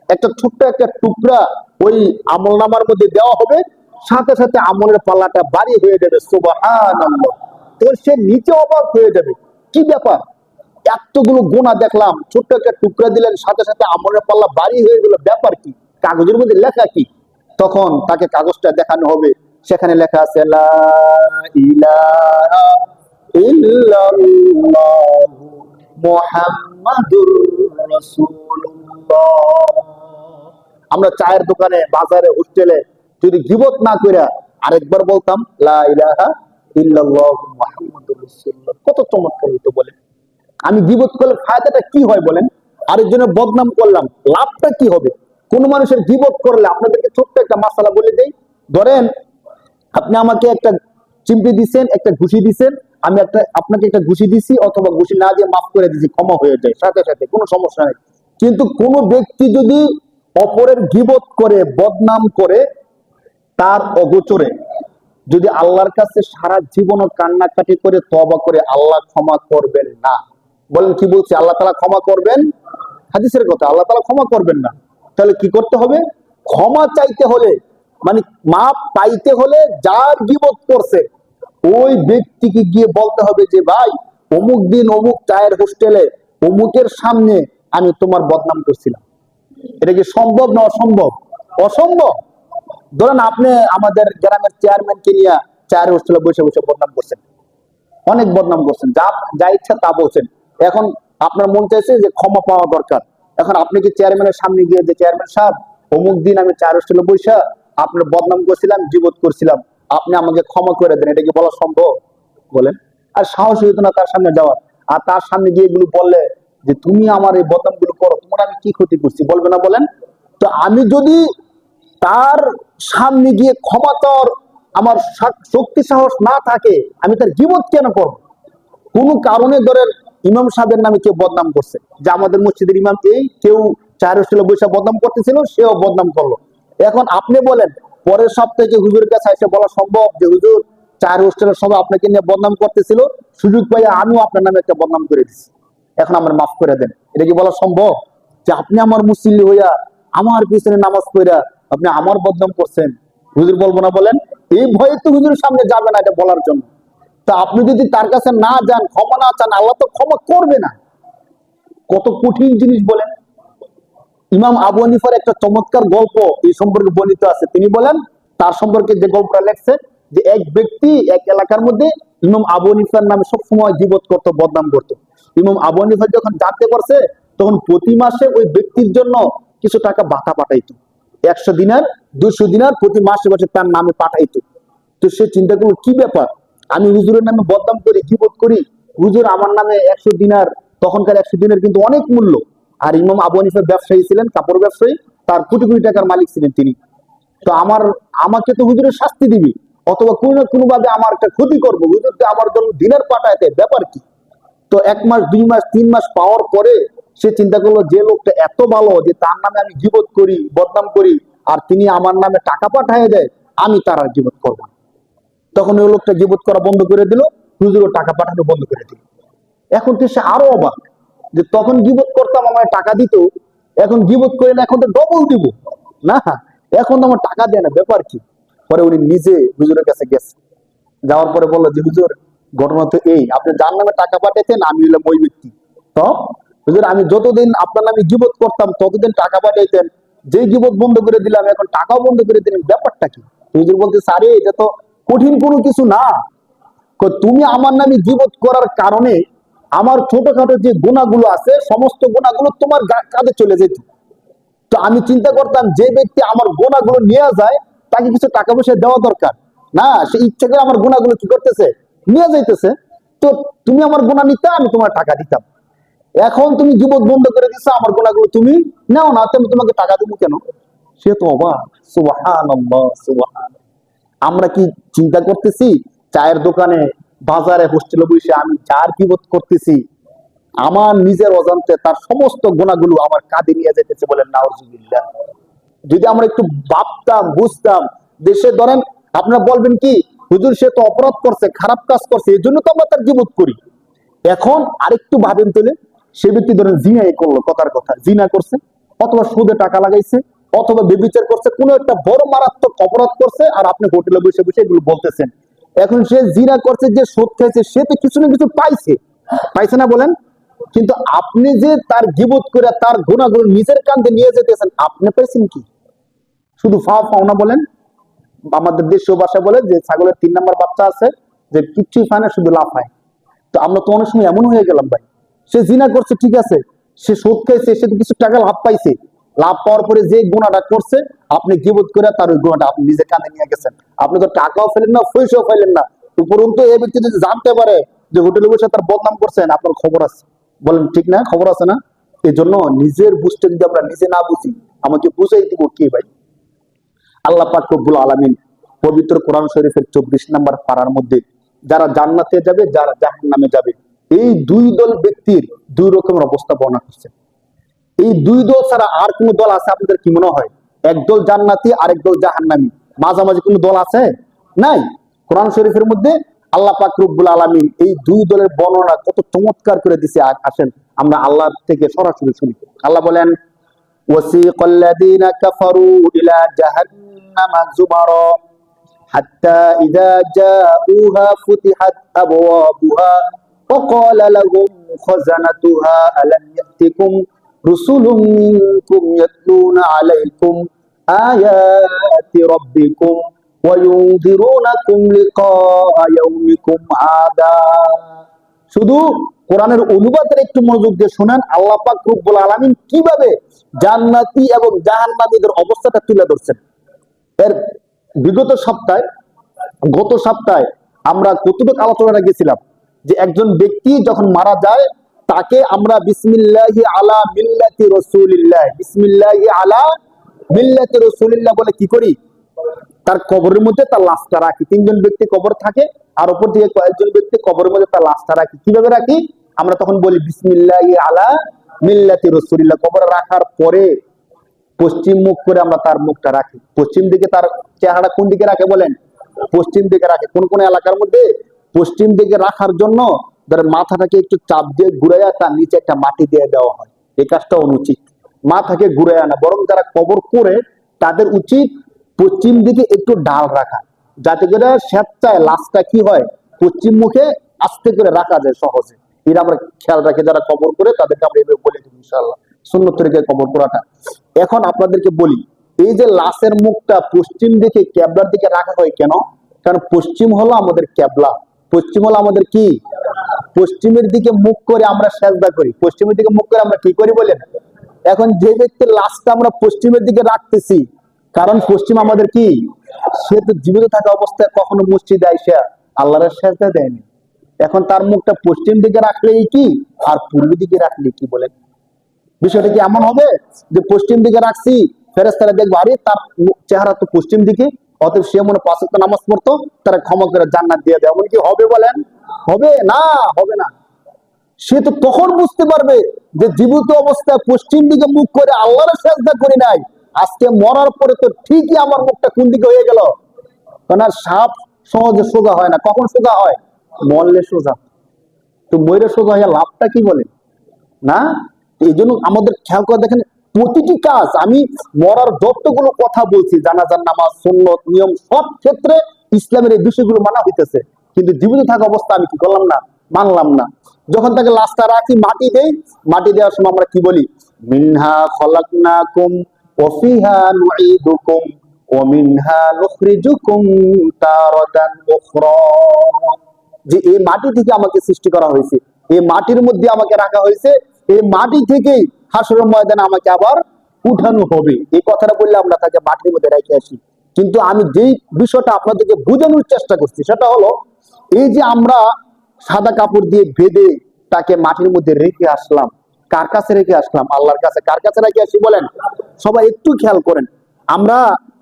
একটা ছোট্ট একটা টুকরা ওই আমলনামার মধ্যে দেওয়া হবে, সাথে সাথে আমলের পাল্লাটা ভারী হয়ে যাবে। সুবহানাল্লাহ। তো সে নিচে অবাক হয়ে যাবে, কি ব্যাপার, এতগুলো গুনাহ দেখলাম, ছোট্ট একটা টুকরা দিলেন, সাথে সাথে আমলের পাল্লা ভারী হয়ে গেল, ব্যাপার কি? কাগজের মধ্যে লেখা কি? তখন তাকে কাগজটা দেখানো হবে, সেখানে লেখা আছে লা ইলাহা ইল্লাল্লাহ মুহাম্মাদুর রাসূলুল্লাহ। আমরা চায়ের দোকানে, বাজারে, হোস্টেলে যদি গীবত না কইরা আরেকবার বলতাম লা ইলাহা ইল্লাল্লাহ মুহাম্মাদুর রাসূলুল্লাহ, কত চমৎকার হতো বলেন। আমি গীবত করলে ফায়দাটা কি হয় বলেন? আরেকজনের বদনাম করলাম, লাভটা কি হবে? কোন মানুষের গীবত করলে, আপনাদেরকে ছোট্ট একটা মাসালা বলে দেই। ধরেন আপনি আমাকে একটা চিমটি দিচ্ছেন, একটা ঘুষি দিচ্ছেন, আমি আপনাকে একটা ঘুষি দিছি, অথবা ঘুষি না দিয়ে মাফ করে দিছি, ক্ষমা হয়ে যায় সাথে সাথে, কোনো সমস্যা নেই। কিন্তু কোন ব্যক্তি যদি অপরের গীবত করে, বদনাম করে, তার অগোচরে যদি আল্লাহর কাছে সারা জীবন কান্নাকাটি করে তওবা করে, আল্লাহ ক্ষমা করবেন না। বলেন কি বলছি? আল্লাহ তাআলা ক্ষমা করবেন? হাদিসের কথা, আল্লাহ তাআলা ক্ষমা করবেন না। তাহলে কি করতে হবে? ক্ষমা চাইতে হলে, মানে মাপ পাইতে হলে, যার গীবত করছে ওই ব্যক্তিকে গিয়ে বলতে হবে যে ভাই, অমুক দিন অমুক চায়ের হোস্টেলে অমুকের সামনে আমি তোমার বদনাম করছিলাম। এটা কি সম্ভব না অসম্ভব? অসম্ভব। ধরেন আপনি আমাদের গ্রামের চেয়ারম্যানকে নিয়ে চায়ের হোস্টেলে বসে বসে বদনাম করছেন, অনেক বদনাম করছেন, যা যা ইচ্ছা তা বলছেন। এখন আপনার মন চাইছে যে ক্ষমা পাওয়া দরকার। এখন আপনি কি চেয়ারম্যানের সামনে গিয়ে যে চেয়ারম্যান সাহেব, অমুক দিন আমি চায়ের হোস্টেলে বসে আপনার বদনাম করছিলাম, জীবত করছিলাম, আপনি আমাকে ক্ষমা করে দেন, এটা কি বলা সম্ভব? বলেন। আর সাহস হইতো না তার সামনে যাওয়ার। আর তার সামনে গিয়ে এগুলো বললে যে তুমি আমার এই বদনাম গুলো করো, তোমার আমি কি ক্ষতি করছি, বলবে না? বলেন। তো আমি যদি তার সামনে গিয়ে ক্ষমা চাওয়ার আমার শক্তি সাহস না থাকে, আমি তার গীবত কেন করব? কোন কারণে ধরেন ইমাম সাহেবের নামে কেউ বদনাম করছে, যে আমাদের মসজিদের ইমাম, এই কেউ চায়ের হোস্টেলে বসে বদনাম করতেছিল, সেও বদনাম করলো। এখন আপনি বলেন, পরের সপ্তাহে হুজুরের কাছে এসে বলা সম্ভব যে হুজুর, চায়ের হোস্টেলের সবাই আপনাকে নিয়ে বদনাম করতেছিল, সুযোগ পাইয়া আমিও আপনার নামে একটা বদনাম করে দিচ্ছি, এখন আমার মাফ করে দেন? এটা কি বলা সম্ভব? যে আপনি আমার মুসল্লি হইয়া আমার পিছনে নামাজ পড়া আপনি আমার বদনাম করছেন, হুজুর বলবো না? বলেন। এই ভয়ে তো হুজুরের সামনে যাবে না এটা বলার জন্য। তা আপনি যদি তার কাছে না যান, ক্ষমা না চান, আল্লাহ তো ক্ষমা করবে না। কত কঠিন জিনিস বলেন। ইমাম আবু হানিফার একটা চমৎকার গল্প এই সম্পর্কে বর্ণিত আছে। তিনি বলেন, তার সম্পর্কে যে গল্পটা লেখছে, যে এক ব্যক্তি এক এলাকার মধ্যে ইমাম আবু হানিফার নামে সবসময় গীবত করতো, বদনাম করতো। ইমাম আবু হানিফা যখন জানতে পারছে, তখন প্রতি মাসে ওই ব্যক্তির জন্য কিছু টাকা ভাতা পাঠাইতো। 100 দিনার 200 দিনার প্রতি মাসে মাসে তার নামে পাঠাইতো। তো সে চিন্তা করলো কি ব্যাপার, আমি হুজুরের নামে বদনাম করি, কিবত করি, হুজুর আমার নামে 100 দিনার, তখনকার 100 দিনের কিন্তু অনেক মূল্য। আর ইমাম আবু হানিফা ব্যবসায়ী ছিলেন, কাপড় ব্যবসায়ী, তার কোটি কোটি টাকার মালিক ছিলেন তিনি। তো আমাকে তো হুজুরের শাস্তি দিবি, অথবা কোনো না কোনো ভাবে আমার একটা ক্ষতি করবো, হুজুর তো আমার জন্য দিনের পাঠাইতে, ব্যাপার কি? তো 1 মাস 2 মাস 3 মাস পাওয়ার পরে সে চিন্তা করলো যে লোকটা এত ভালো, যে তার নামে আমি গীবত করি, বদনাম করি, আর তিনি আমার নামে টাকা পাঠায় দেয়, আমি তার আর গীবত করবো না। তখন ওই লোকটা গীবত করা বন্ধ করে দিল, হুজুরও টাকা পাঠানো বন্ধ করে দিল। এখন তো সে আরো অবাক, যে তখন গীবত করতাম আমার টাকা দিত, এখন গীবত করে না, এখন তো ডবল দিব না, এখন তো আমার টাকা দেয় না, ব্যাপার কি? পরে উনি নিজে হুজুরের কাছে গেছে, যাওয়ার পরে বললো যে হুজুর, ঘটনা তো এই, আপনি যার নামে টাকা পাঠাইতেন আমি হলাম ওই ব্যক্তি। তো হুজুর, আমি যতদিন আপনার নামে গীবত করতাম ততদিন টাকা পাঠাইতেন, যে গীবত বন্ধ করে দিলাম এখন টাকাও বন্ধ করে দিলেন, ব্যাপারটা কি? হুজুর বলতে, আরে এটা তো কঠিন কোনো কিছু না, তুমি আমার নামে গীবত করার কারণে আমার ছোটখাটো যে গুণাগুলো আছে সমস্ত গুণাগুলো তোমার কাঁধে চলে যেত। তো আমি চিন্তা করতাম যে ব্যক্তি আমার গোনাগুলো নিয়ে যায় তাকে কিছু টাকা পয়সা দেওয়া দরকার, না সে ইচ্ছে করে আমার গোনাগুলো কি করতেছে, নিয়ে যাইতেছে। তো তুমি আমার গোনা নিতে, আমি তোমার টাকা দিতাম। এখন তুমি যুবক বন্ধ করে দিচ্ছ, আমার গোনাগুলো তুমি নাও না, তুমি তোমাকে টাকা দেবো কেন? সে তো অবাক, সুবহানাল্লাহ সুবহানাল্লাহ। আমরা কি চিন্তা করতেছি চায়ের দোকানে, বাজারে, হোস্টেলে বসে আমি যার কিবত করতেছি, আমার নিজের অজান্তে তার সমস্ত গুণাগুলো আমার কাঁধে নিয়ে যেতেছে, বলেন নাউজুবিল্লাহ। যদি আমরা একটু ভাবতাম, বুঝতাম, দেশে ধরেন আপনারা বলবেন কি, হুজুর সে তো অপরাধ করছে, খারাপ কাজ করছে, এই জন্য তো আমরা তার গীবত করি। এখন আরেকটু ভাবেন তাহলে, সে ব্যক্তি ধরেন জিনাই করলো, কথার কথা জিনা করছে, অথবা সুদে টাকা লাগাইছে, অথবা বেবিচার করছে, কোনো একটা বড় মারাত্মক অপরাধ করছে, আর আপনি হোটেলে বসে বসে এগুলো বলতেছেন। এখন সে জিনা করছে, যে সুদ খাইছে, সে তো কিছু না কিছু পাইছে, পাইছে না বলেন? কিন্তু আপনি যে তার গীবত করে তার গুণাগুলো নিজের কাঁধে নিয়ে যেতেছেন, আপনি পাইছেন কি? শুধু ফাও ফাও না বলেন। আমাদের দেশীয় ভাষা বলে যে ছাগলের 3 নাম্বার বাচ্চা আছে, যে কিচ্ছুই পায় না, শুধু লাফায়। তো আমরা তো অনেক সময় এমন হয়ে গেলাম ভাই, সে জিনা করছে ঠিক আছে, সে সুদ খাইছে, সে তো কিছু টাকা লাভ পাইছে, লাভ পাওয়ার পরে যে গুণাটা করছে আপনি গীবত করে তার ওই গুণাটা আপনি নিজের কাঁধে নিয়ে গেছেন। আপনি তো টাকাও ফেলেন না, পয়সাও ফেলেন না, উপরন্তু এই ব্যক্তি যদি জানতে পারে যে হোটেলে বসে তার বদনাম করছেন, আপনার খবর আছে, বলেন ঠিক না? খবর আছে না? এই জন্য নিজের বুঝতে যদি আমরা নিজে না বুঝি, আমাকে বুঝাই দিব কে ভাই? আল্লাহ পাক রব্বুল আলামিন পবিত্র কোরআন শরীফের 24 নম্বর পারার মধ্যে যারা জান্নাতে যাবে, যারা জাহান্নামে যাবে, এই দুই দল ব্যক্তির দুই রকমের অবস্থা বর্ণনা করছে। এই দুই দল ছাড়া আর কোন দল আছে আপনাদের কি মনে হয়? একদল জান্নাতি, আরেক দল জাহান্নামী, মাঝামাঝি কোন দল আছে? নাই। কোরআন শরীফের মধ্যে আল্লাহ পাক রব্বুল আলামিন এই দুই দলের বর্ণনা কত চমৎকার করে দিছে। আসেন আমরা আল্লাহ থেকে সরাসরি শুনি। আল্লাহ বলেন, وسيق الذين كفروا إلى جهنم زمرا حتى إذا جاءوها فتحت أبوابها وقال لهم خزنتها ألم يأتكم رسل منكم يتلون عليكم آيات ربكم وينذرونكم لقاء يومكم هذا। শুধু কোরআনের অনুবাদের একটু মনোযোগ দিয়ে শুনেন, আল্লাহ পাক রব্বুল আলামিন কিভাবে জান্নাতি এবং জাহান্নামীদের অবস্থাটা তুলে ধরছেন। এর বিগত সপ্তাহে, গত সপ্তাহে আমরা কতটুকু আলোচনা গেছিলাম যে একজন ব্যক্তি যখন মারা যায় তাকে আমরা বিসমিল্লাহি আলা মিল্লাতি রাসূলিল্লাহ, বিসমিল্লাহি আলা মিল্লাতি রাসূলিল্লাহ বলে কি করি? তার কবরের মধ্যে তার লাশটা রাখি। 3 জন ব্যক্তি কবর থাকে, আর উপর থেকে কয়েকজন ব্যক্তি কবরের মধ্যে তার লাশটা রাখি। কিভাবে রাখি? আমরা তখন বলি বিসমিল্লাহি আলা মিল্লাতি রাসূলিল্লাহ। কবরে রাখার পরে পশ্চিম মুখ করে আমরা তার মুখটা রাখি। পশ্চিম দিকে তার চেহারা কোন দিকে রাখে বলেন? পশ্চিম দিকে রাখে। কোন কোন এলাকার মধ্যে পশ্চিম দিকে রাখার জন্য তার মাথাটাকে একটু চাপ দিয়ে ঘুরাইয়া তার নিচে একটা মাটি দিয়ে দেওয়া হয়। এই কাজটা অনুচিত। মাথাকে ঘুরাইয়া না, বরং যারা কবর করে তাদের উচিত পশ্চিম দিকে একটু ডাল রাখা, যাতে করে স্বেচ্ছায় লাশটা কি হয় পশ্চিম মুখে আস্তে করে রাখা যায় সহজে। এটা আমরা খেয়াল রাখি, যারা কবর করে তাদেরকে আমরা এভাবে বলে দিই ইনশাআল্লাহ, সুন্নত তরিকায় কবর করাটা। এখন আপনাদেরকে বলি, এই যে লাশের মুখটা পশ্চিম দিকে ক্যাবলার দিকে রাখা হয় কেন? কারণ পশ্চিম হলো আমাদের ক্যাবলা, পশ্চিম হলো আমাদের কি? পশ্চিমের দিকে মুখ করে আমরা সেজদা করি, পশ্চিমের দিকে মুখ করে আমরা কি করি বলেন? এখন যে ব্যক্তির লাশটা আমরা পশ্চিমের দিকে রাখতেছি, কারণ পশ্চিম আমাদের কি, সে তো জীবিত থাকা অবস্থায় কখনো মসজিদে আইসা আল্লাহর সেজদা দেয়নি। এখন তার মুখটা পশ্চিম দিকে রাখলেই কি আর পূর্ব দিকে রাখলে কি, বলেন? বিষয়টা কি এমন হবে যে পশ্চিম দিকে রাখছি, ফেরেশতারা দেখবো আরে তার চেহারা তো পশ্চিম দিকে, অতএব সে মনে 5 ওয়াক্ত নামাজ পড়তো, তারা ক্ষমা করে জান্নাত দিয়ে দেয়, এমন কি হবে বলেন? হবে না, হবে না। সে তো তখন বুঝতে পারবে যে জীবিত অবস্থায় পশ্চিম দিকে মুখ করে আল্লাহর সেজদা করি নাই, আজকে মরার পরে তো ঠিকই আমার মুখটা কোন দিকে হয়ে গেল। কারণ আর সাপ সহজে সোজা হয় না, কখন সোজা হয়? মরলে সোজা। তো ময়ূরের সোজা হয়ে লাভটা কি বলে? না। এই জন্য আমাদের খেয়াল করে দেখেন, প্রতিটি কাজ আমি মরার যতগুলো কথা বলছি, জানাজার নামাজ, সুন্নত, নিয়ম, সব ক্ষেত্রে ইসলামের এই বিষয়গুলো মানা হইতেছে, কিন্তু জীবিত থাকা অবস্থা আমি কি করলাম না, মানলাম না। যখন তাকে লাশটা রাখি, মাটি দেই, মাটি দেওয়ার সময় আমরা কি বলি? মিনহা খলাকনাকুম ওয়া ফিহা নুঈদুকুম ওয়া মিনহা নুখরিজুকুম তারাতান উখরা। যে এই মাটি থেকে আমাকে সৃষ্টি করা হয়েছে, এই মাটির মধ্যে আমাকে রাখা হয়েছে, এই মাটি থেকেই হাসরের ময়দানে আমাকে আবার উঠানো হবে। এই কথাটা বললে আমরা তাকে মাটির মধ্যে রেখে আসি। কিন্তু আমি যেই বিষয়টা আপনাদেরকে বোঝানোর চেষ্টা করছি সেটা হলো, এই যে আমরা সাদা কাপড় দিয়ে বেঁধে তাকে মাটির মধ্যে রেখে আসলাম, কার কাছে রেখে আসলাম? আল্লাহর কাছে। কার কাছে রেখে আসি বলেন? সবাই একটু খেয়াল করেন। আমরা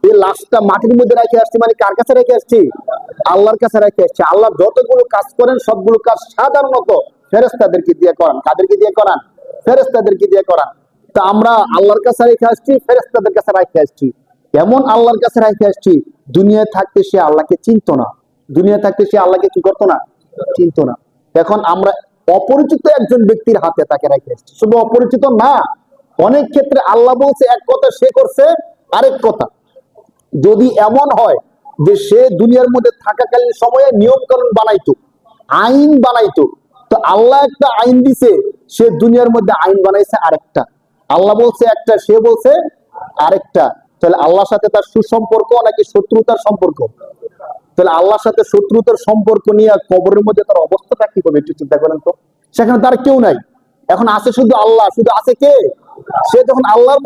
এই লাশটা মাটির মধ্যে রেখে আসছি, মানে কার কাছে রেখে আসছি? আল্লাহর কাছে রেখে আসছি। আল্লাহ যতগুলো কাজ করেন সবগুলো কাজ সাধারণত ফেরেশতাদেরকে দিয়ে করান। কাদেরকে দিয়ে করান? ফেরেশতাদেরকে দিয়ে করান। তো আমরা আল্লাহর কাছে রেখে আসছি, ফেরেশতাদের কাছে রেখে আসছি। এমন আল্লাহর কাছে রেখে আসছি, দুনিয়ায় থাকতে সে আল্লাহকে চিনতো না। দুনিয়া থাকতে সে আল্লাহকে কি করতো না? চিনতো না। এখন আমরা অপরিচিত একজন ব্যক্তির হাতে তাকে রেখে আসছি। শুধু অপরিচিত না, অনেক ক্ষেত্রে আল্লাহ বলছে এক কথা, সে করছে আরেক কথা। যদি এমন হয় যে সে দুনিয়ার মধ্যে থাকাকালীন সময়ে নিয়ম কানুন বানাইতো, আইন বানাইতো, তো আল্লাহ একটা আইন দিছে, সে দুনিয়ার মধ্যে আইন বানাইছে আরেকটা। আল্লাহ বলছে একটা, সে বলছে আরেকটা। তাহলে আল্লাহর সাথে তার সুসম্পর্ক নাকি শত্রুতার সম্পর্ক? তাহলে আল্লাহর সাথে শত্রুতার সম্পর্ক নিয়ে কবরের মধ্যে তার অবস্থাটা কি হবে একটু চিন্তা করেন তো। সেখানে তার কেউ নাই, এখন আছে শুধু আল্লাহ। শুধু আছে কে? সে যখন আল্লাহর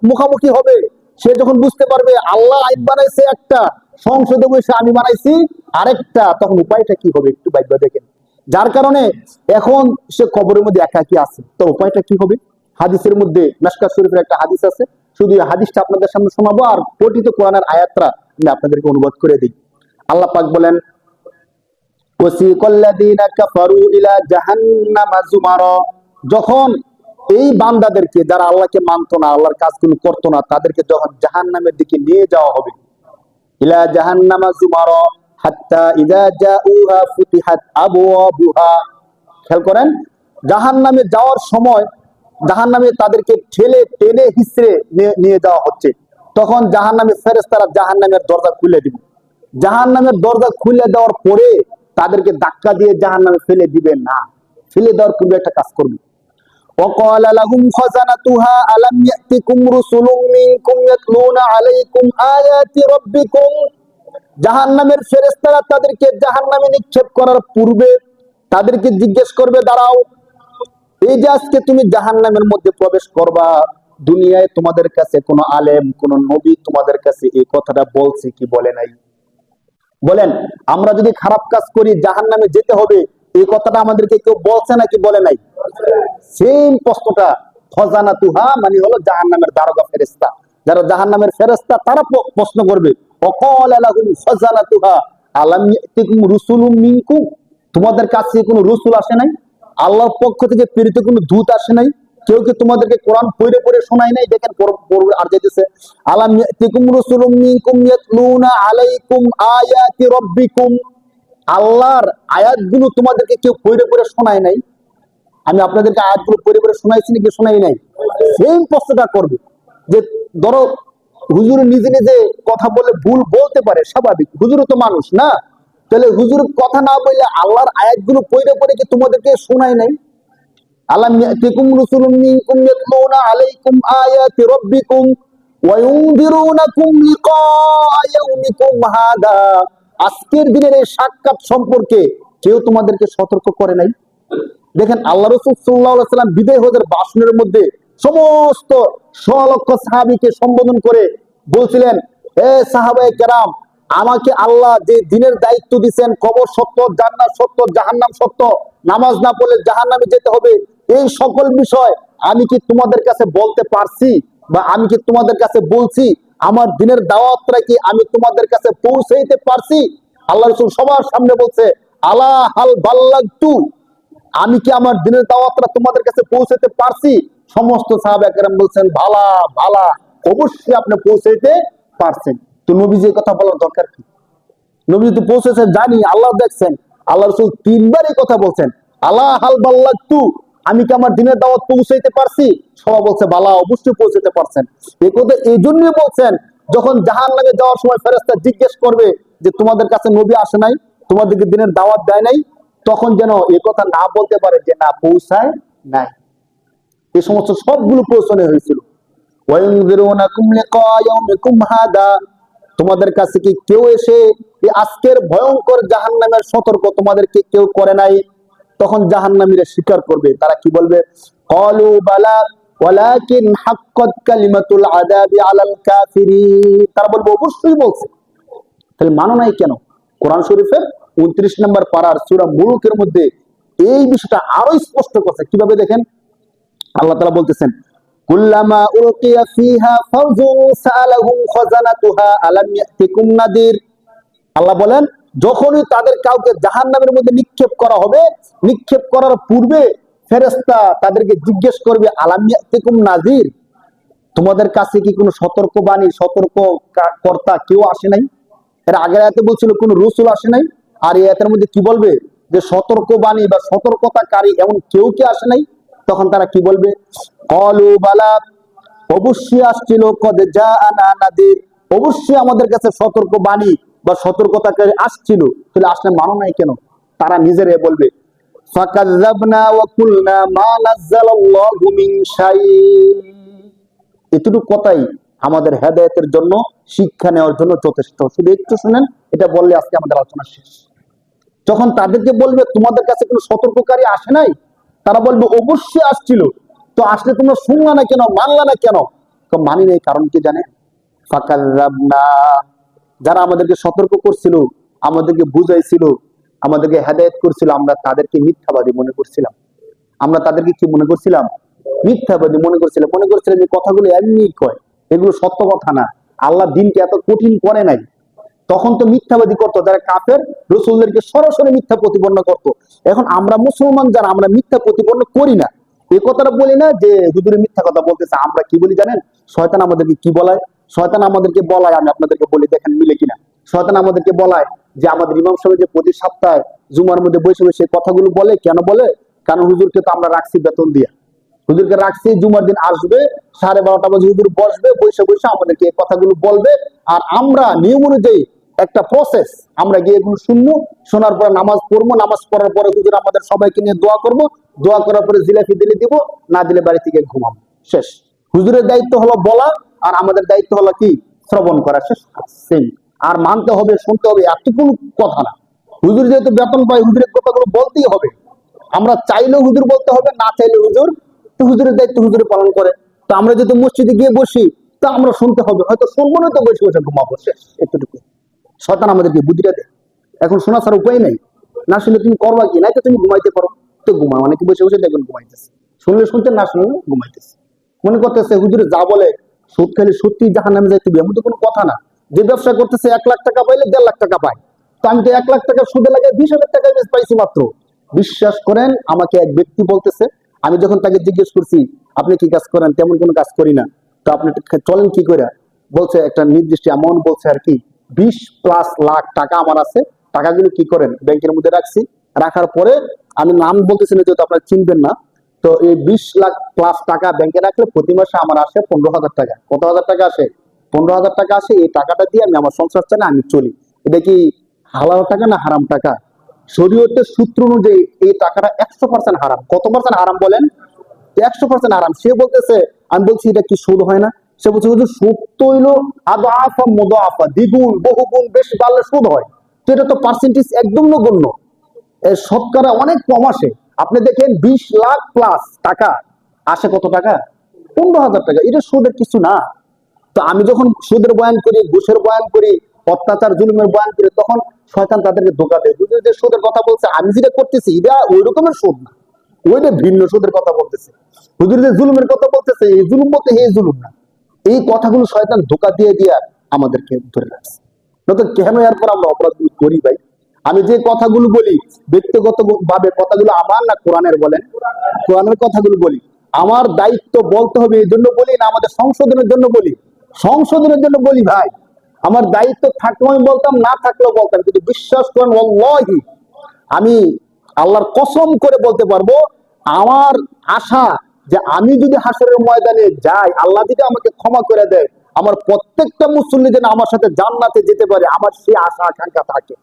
মুখামুখি হবে, সে যখন বুঝতে পারবে আল্লাহ আইন বানাইছে একটা, সংসদে বসে আমি বানাইছি আরেকটা, তখন উপায়টা কি হবে একটু ভাববে দেখেন। যার কারণে এখন সে কবরের মধ্যে একাকি আছে, তো উপায়টা কি হবে? হাদিসের মধ্যে মিশকাত শরীফের একটা হাদিস আছে, শুধু এই হাদিসটা আপনাদের সামনে শোনাবো, আর পঠিত কোরআনের আয়াতটা আমি আপনাদেরকে অনুবাদ করে দিই। আল্লাহ পাক বলেন, ওয়াসিকাল্লাযীনা কাফারু ইলা জাহান্নামা যুমারা। যখন এই বান্দাদেরকে, যারা আল্লাহকে মানতো না, আল্লাহর কাজগুলো করতো না, তাদেরকে যখন জাহান্নামের দিকে নিয়ে যাওয়া হবে, ইলা জাহান্নামা যুমারা হাত্তা ইযা জাউহা ফুতিহাত আবওয়াবুহা। খেয়াল করেন, জাহান্নামে যাওয়ার সময় জাহান্নামে তাদেরকে ঠেলে টেনে হিসড়ে নিয়ে যাওয়া হচ্ছে। তখন জাহান্নামের ফেরেশতারা জাহান্নামের দরজা খুলে দিবে। জাহান্নামের দরজা খুলে দেওয়ার পরে তাদেরকে ধাক্কা দিয়ে জাহান্নামে ফেলে দিবে না, ফেলে দেওয়ার পূর্বে একটা কাজ করবে। وقال لهم خزنتها ألم يأتكم رسل منكم يتلون عليكم آيات ربكم। জাহান্নামের ফেরেশতারা তাদেরকে জাহান্নামে নিক্ষেপ করার পূর্বে তাদেরকে জিজ্ঞেস করবে, দাঁড়াও, এই যে আজকে তুমি জাহান্নামের মধ্যে প্রবেশ করবা, দুনিয়ায় তোমাদের কাছে কোন আলেম, কোন নবী তোমাদের কাছে এই কথাটা বলছে কি বলে নাই? বলেন, আমরা যদি খারাপ কাজ করি জাহান্নামে যেতে হবে, এই কথাটা আমাদেরকে কেউ বলছে নাকি বলে নাই? সেম প্রশ্নটা, খজানাতুহা মানে হলো জাহান্নামের দারোগা ফেরেশতা, যারা জাহান্নামের ফেরেশতা, তারা প্রশ্ন করবে, ওয়াকালা লাহুম খজানাতুহা আলাম ইয়াতিকুম রুসুলুম মিনকুম। তোমাদের কাছে কোনো রসুল আসে নাই? আল্লাহর পক্ষ থেকে প্রেরিত কোনো দূত আসে নাই? কেউ কি তোমাদেরকে কোরআন পড়ে পড়ে শোনায় নাই? দেখেন আর যেতেছে, আলাম ইয়াতিকুম রুসুলুম মিনকুম ইয়াতলুনা আলাইকুম আয়াতি রাব্বিকুম। আল্লাহর আয়াতগুলো তোমাদেরকে কেউ পড়ে পড়ে শোনায় নাই? আমি আপনাদেরকে আয়াতগুলো পড়ে পড়ে শোনাইছি নাকি শোনাই নাই? সেম প্রশ্নটা করবে। যে ধরো হুজুর নিজে নিজে কথা বলে ভুল বলতে পারে, স্বাভাবিক, হুজুরও তো মানুষ না। তাহলে হুজুর কথা না বললে আল্লাহর আয়াতগুলো পড়ে পড়ে কি তোমাদেরকে শোনাই নাই? আলাম ইয়াতিকুম রাসূলুম মিনকুম ইয়াতলুনা আলাইকুম আয়াতি রাব্বিকুম ওয়া ইউনযিরুনাকুম লিকা ইয়াউমিকুম হাদা। আজকের দিনের এই সাক্ষাৎ সম্পর্কে কেউ তোমাদেরকে সতর্ক করে নাই? দেখেন, আল্লাহ রাসূল সাল্লাল্লাহু আলাইহি ওয়াসাল্লাম বিদায় হজের ভাষণের মধ্যে সমস্ত 100 লক্ষ সাহাবীকে সম্বোধন করে বলছিলেন, এ সাহাবায়ে কেরাম, আমাকে আল্লাহ যে দিনের দায়িত্ব দিয়েছেন, কবর সত্য, জান্নাত সত্য, জাহান্নাম সত্য, নামাজ না পড়লে জাহান্নামে যেতে হবে, এই সকল বিষয় আমি কি তোমাদের কাছে বলতে পারছি? বা আমি কি তোমাদের কাছে বলছি? আমার দিনের দাওয়াতটা কি আমি তোমাদের কাছে পৌঁছাইতে পারছি? আল্লাহ রাসূল সবার সামনে বলছে, আলা হাল বাল্লাগতু, আমি কি আমার দিনের দাওয়াতটা তোমাদের কাছে পৌঁছাতে পারছি? সমস্ত সাহাবা কেরাম বলছেন, ভালা ভালা, অবশ্যই আপনি পৌঁছাইতে পারছেন। তো নবীজি এই কথা বলার দরকার কি? নবী তো পৌঁছেছে জানি, আল্লাহ দেখছেন। আল্লাহ রাসূল তিনবার এই কথা বলছেন, আলা হাল বাল্লাগতু, আমি কি আমার দিনের দাওয়াত পৌঁছাইতে পারছি? সবাই বলছে বালা, অবশ্যই পৌঁছাতে পারছেন। এই কথা এই জন্যই বলছেন, যখন জাহান্নামে যাওয়ার সময় ফেরেশতা জিজ্ঞেস করবে যে তোমাদের কাছে নবী আসে নাই, তোমাদেরকে দিনের দাওয়াত দেয় নাই, তখন যেন এই কথা না বলতে পারে যে না, পৌঁছায় নাই। এই সমস্ত সবগুলো পৌঁছানো হয়েছিল। ওয়ায়ুনযিরুনাকুম লিকা ইয়াউমিকুম হাদা, তোমাদের কাছে কি কেউ এসে এই আজকের ভয়ঙ্কর জাহান্নামের সতর্ক তোমাদেরকে কেউ করে নাই? তখন জাহান্নামীরা স্বীকার করবে, তারা কি বলবে? ক্বালু বালা ওয়ালাকিন হাক্কাত কালিমাতুল আযাবি আলাল কাফিরিন, তারা বলবে অবশ্যই বলছে। তাহলে মানো নাই কেন? কোরআন শরীফের 29 নম্বর পারার সূরা মুলুকের মধ্যে এই বিষয়টা আরো স্পষ্ট করছে। কিভাবে দেখেন, আল্লাহ তাআলা বলতেছেন, কুল্লামা উলকিয়া ফিহা ফাওজুন সাআলাহুম খাজানাতুহা আলাম ইয়াতিকুম নাদির। আল্লাহ বলেন, যখনই তাদের কাউকে জাহান্নামের মধ্যে নিক্ষেপ করা হবে, নিক্ষেপ করার পূর্বে ফেরেশতা তাদেরকে জিজ্ঞেস করবে, আলাম ইয়াতিকুম নাদির, তোমাদের কাছে কি কোনো সতর্কবাণী, সতর্ক কর্তা কেউ আসে নাই? এর আগের আয়াতে বলছিল কোন রাসূল আসে নাই, আর এই আয়াতের মধ্যে কি বলবে যে সতর্কবাণী বা সতর্কতাকারী এমন কেউ কি আসে নাই? তখন তারা কি বলবে? ক্বালু বালা, অবশ্যই আসছিল, কদ জাআনা নাদির, অবশ্যই আমাদের কাছে সতর্কবাণী বা সতর্কতাকারী আসছিল। তাহলে আসলে মানো নাই কেন? তারা নিজেরাই বলবে, ফাকাযাবনা ওয়া কুলনা মা নাযালাল্লাহু মিন শাই, এতটুকু কথাই আমাদের হেদায়েতের জন্য, শিক্ষা নেওয়ার জন্য যথেষ্ট। শুধু একটু শুনেন, এটা বললে আজকে আমাদের আলোচনা শেষ। যখন তাদেরকে বলবে তোমাদের কাছে কোনো সতর্ককারী আসে নাই, তারা বলবে অবশ্যই আসছিল, তো আসলে তোমরা শুনলা না কেন, মানলা না কেন? তো মানি নাই, কারণ কি জানেন? ফাকাযাবনা, যারা আমাদেরকে সতর্ক করছিল, আমাদেরকে বুঝাইছিল, আমাদেরকে হেদায়েত করছিল, আমরা তাদেরকে মিথ্যাবাদী মনে করছিলাম। আমরা তাদেরকে কি মনে করছিলাম? মিথ্যাবাদী মনে করছিলাম। মনে করছিলাম এই কথাগুলো এমনি কয়, এগুলো সত্য কথা না, আল্লাহ দিনকে এত কঠিন করে নাই। তখন তো মিথ্যাবাদী করতো যারা কাফের, রাসূলদেরকে সরাসরি মিথ্যা প্রতিপন্ন করতো। এখন আমরা মুসলমান যারা, আমরা মিথ্যা প্রতিপন্ন করি না, এই কথাটা বলি না যে হুজুরে মিথ্যা কথা বলতেছে। আমরা কি বলি জানেন? শয়তান আমাদেরকে কি বলায়? শয়তান আমাদেরকে বলায়, আমি আপনাদেরকে বলি, দেখেন মিলে কিনা। শয়তান আমাদেরকে বলায় যে আমাদের ইমাম সাহেব যে প্রতি সপ্তাহে জুমার মধ্যে বসে বসে কথাগুলো বলে, কেন বলে? কারণ হুজুরকে তো আমরা রাখছি বেতন দিয়া, হুজুরকে রাখছি, জুমার দিন আসবে, 12:30 বাজে হুজুর বসবে, বসে বসে আমাদেরকে এই কথাগুলো বলবে, আর আমরা নিয়ম অনুযায়ী একটা প্রসেস, আমরা গিয়ে এগুলো শুনবো, শোনার পরে নামাজ পড়বো, নামাজ পড়ার পরে হুজুর আমাদের সবাইকে নিয়ে দোয়া করবো, দোয়া করার পরে জিলাপি দিলে দিব, না দিলে বাড়ি থেকে ঘুমাবো, শেষ। হুজুরের দায়িত্ব হলো বলা, আর আমাদের দায়িত্ব হলো কি? শ্রবণ করা, শেষ। সেম। আর মানতে হবে, শুনতে হবে, এতটুকু কথা না। হুজুর যেহেতু বেতন পায়, হুজুরের কথাগুলো বলতেই হবে। আমরা চাইলেও হুজুর বলতে হবে, না চাইলে হুজুর, তো হুজুরের দায়িত্ব হুজুরে পালন করে। তো আমরা যদি মসজিদে গিয়ে বসি, তা আমরা শুনতে হবে, হয়তো শুনবো না, তো বসে বসে ঘুমাবো, শেষ। এতটুকু শয়তান আমাদেরকে বুদ্ধিটা দেয়। এখন শোনা ছাড়া উপায় নাই, না শুনলে তুমি করবা কি? নাই তো তুমি ঘুমাইতে পারো, তো ঘুমা, অনেকে বসে বসে দেখবেন ঘুমাইতেছে, শুনলে শুনতে, না শুনলে ঘুমাইতেছে। মনে করতেছে হুজুরে যা বলে সুদ খেলে সত্যি জাহান্নামে যাইতে হবে, এমন তো কোনো কথা না। যে ব্যবসা করতেছে 1 লাখ টাকা পাইলে 1.5 লাখ টাকা পায়, তো আমি তো 1 লাখ টাকা সুদে লাগে 20,000 টাকা পাইছি মাত্র। বিশ্বাস করেন, আমাকে এক ব্যক্তি বলতেছে, আমি যখন তাকে জিজ্ঞেস করছি আপনি কি কাজ করেন, তেমন কোনো কাজ করি না, তো আপনি চলেন কি করে? বলছে একটা নির্দিষ্ট অ্যামাউন্ট বলছে আর কি, 20+ লাখ টাকা আমার আছে, টাকাগুলো কি করেন? ব্যাংকের মধ্যে রাখছি, রাখার পরে আমি নাম বলতেছি না যেহেতু আপনারা চিনবেন না, তো এই 20 লাখ+ টাকা ব্যাংকে রাখলে প্রতি মাসে আমার আসে 15,000 টাকা। কত হাজার টাকা আসে? 15,000 টাকা আসে। এই টাকাটা দিয়ে আমি আমার সংসার চালাই, আমি চলি। এটা কি হালাল টাকা না হারাম টাকা? শরীয়তের সূত্র অনুযায়ী এই টাকাটা 100% হারাম। কত পার্সেন্ট হারাম বলেন? 100% হারাম। সে বলতেছে, আমি বলছি এটা কি সুদ হয় না? সে বলছে হুজুর সুদ তো হইলো আদআফা মুদাআফা, দ্বিগুণ বহুগুণ বেশি বাড়লে সুদ হয়, তো এটা তো পার্সেন্টেজ একদম নগণ্য, এর শতকরা অনেক কম আসে। আপনি দেখেন 20 লাখ+ টাকা আসে কত টাকা? 15,000 টাকা। এটা সুদের কিছু না। তো আমি যখন সুদের বয়ান করি, ঘুষের বয়ান করি, অত্যাচার জুলুমের বয়ান করি, তখন শয়তান তাদেরকে ধোঁকা দেয়। হুজুর যে সুদের কথা বলছে, আমি যেটা করতেছি এটা ওই রকমের সুদ না, ওইটা ভিন্ন সুদের কথা বলতেছে। হুজুর যে জুলুমের কথা বলতেছে, এই জুলুম বলতে এই জুলুম না। এই কথাগুলো শয়তান ধোঁকা দিয়ে দিয়ে আমাদেরকে ধরে রাখছে। নয়তো কেন এরপর আমরা অপরাধগুলো করি ভাই? আমি যে কথাগুলো বলি ব্যক্তিগত ভাবে কথাগুলো আমার না কোরআনের বলেন? কোরআনের কথাগুলো বলি। আমার দায়িত্ব বলতে হবে এই জন্য বলি না আমাদের সংশোধনের জন্য বলি? সংশোধনের জন্য বলি ভাই। আমার দায়িত্ব থাকলেও আমি বলতাম, না থাকলেও বলতাম, কিন্তু বিশ্বাস করেন ওয়াল্লাহি আমি আল্লাহর কসম করে বলতে পারবো, আমার আশা যে আমি যদি হাসরের ময়দানে যাই, আল্লাহ যদি আমাকে ক্ষমা করে দেয়, আমার প্রত্যেকটা মুসল্লি যেন আমার সাথে জান্নাতে যেতে পারে, আমার সেই আশা আকাঙ্ক্ষা থাকে।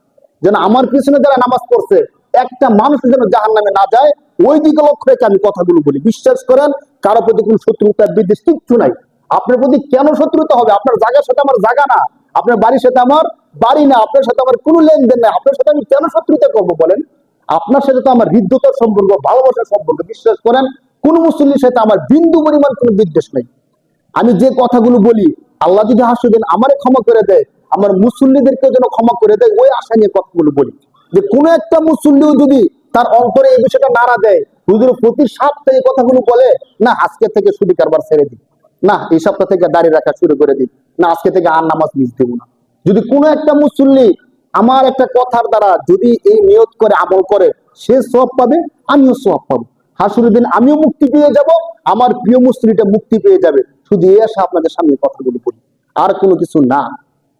যেন আমার পিছনে যারা নামাজ পড়ছে একটা মানুষ যেন জাহান্নামে না যায়, ওই দিকে লক্ষ্য রেখে আমি কথাগুলো বলি। বিশ্বাস করেন, কারো প্রতি কোনো শত্রুতা বিদ্বেষ কিচ্ছু নাই। আপনার প্রতি কেন শত্রুতা হবে? আপনার জায়গার সাথে আমার জায়গা না, আপনার বাড়ির সাথে আমার বাড়ি না, আপনার সাথে আমার কোনো লেনদেন নাই। আপনার সাথে আমি কেন শত্রুতা করবো বলেন? আপনার সাথে তো আমার হৃদ্যতার সম্পর্ক, ভালোবাসার সম্পর্ক। বিশ্বাস করেন, কোন মুসল্লির সাথে আমার বিন্দু পরিমাণ কোনো বিদ্বেষ নেই। আমি যে কথাগুলো বলি, আল্লাহ যদি হাসুদেন আমারে ক্ষমা করে দেয়, আমার মুসল্লিদেরকে যেন ক্ষমা করে দেয়, ওই আশা নিয়ে কথাগুলো বলি। যে কোনো একটা মুসল্লিও যদি তার অন্তরে এই বিষয়টা নাড়া দেয়, হুজুর প্রতি সপ্তাহে কথাগুলো বলে, না আজকে থেকে সুদি কারবার ছেড়ে দিই, না এই সপ্তাহ থেকে দাঁড়িয়ে রাখা শুরু করে দিই, না আজকে থেকে আর নামাজ মিস দেব না, যদি কোনো একটা মুসল্লি আমার একটা কথার দ্বারা যদি এই নিয়ত করে আমল করে, সে সওয়াব পাবে, আমিও সওয়াব পাবো। হাসুরের দিন আমিও মুক্তি পেয়ে যাব, আমার প্রিয় মুসলিমটা মুক্তি পেয়ে যাবে। শুধু এই আশা আপনাদের সামনে কথাগুলো বলি, আর কোনো কিছু না।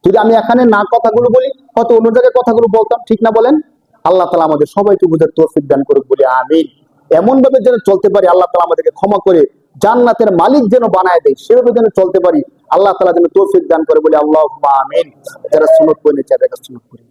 যদি আমি এখানে না কথাগুলো বলি, হয়তো অন্য জায়গায় কথাগুলো বলতাম, ঠিক না বলেন? আল্লাহ তাআলা আমাদের সবাইকে বুঝার তৌফিক দান করুক বলে আমিন। এমন ভাবে যেন চলতে পারি, আল্লাহ তাআলা আমাদেরকে ক্ষমা করে জান্নাতের মালিক যেন বানায় দেয়, সেভাবে যেন চলতে পারি, আল্লাহ তাআলা যেন তৌফিক দান করে বলে আল্লাহুম্মা আমিন। যারা সুন্নাত পড়ে নিচ্ছে তারা সুন্নাত পড়ে।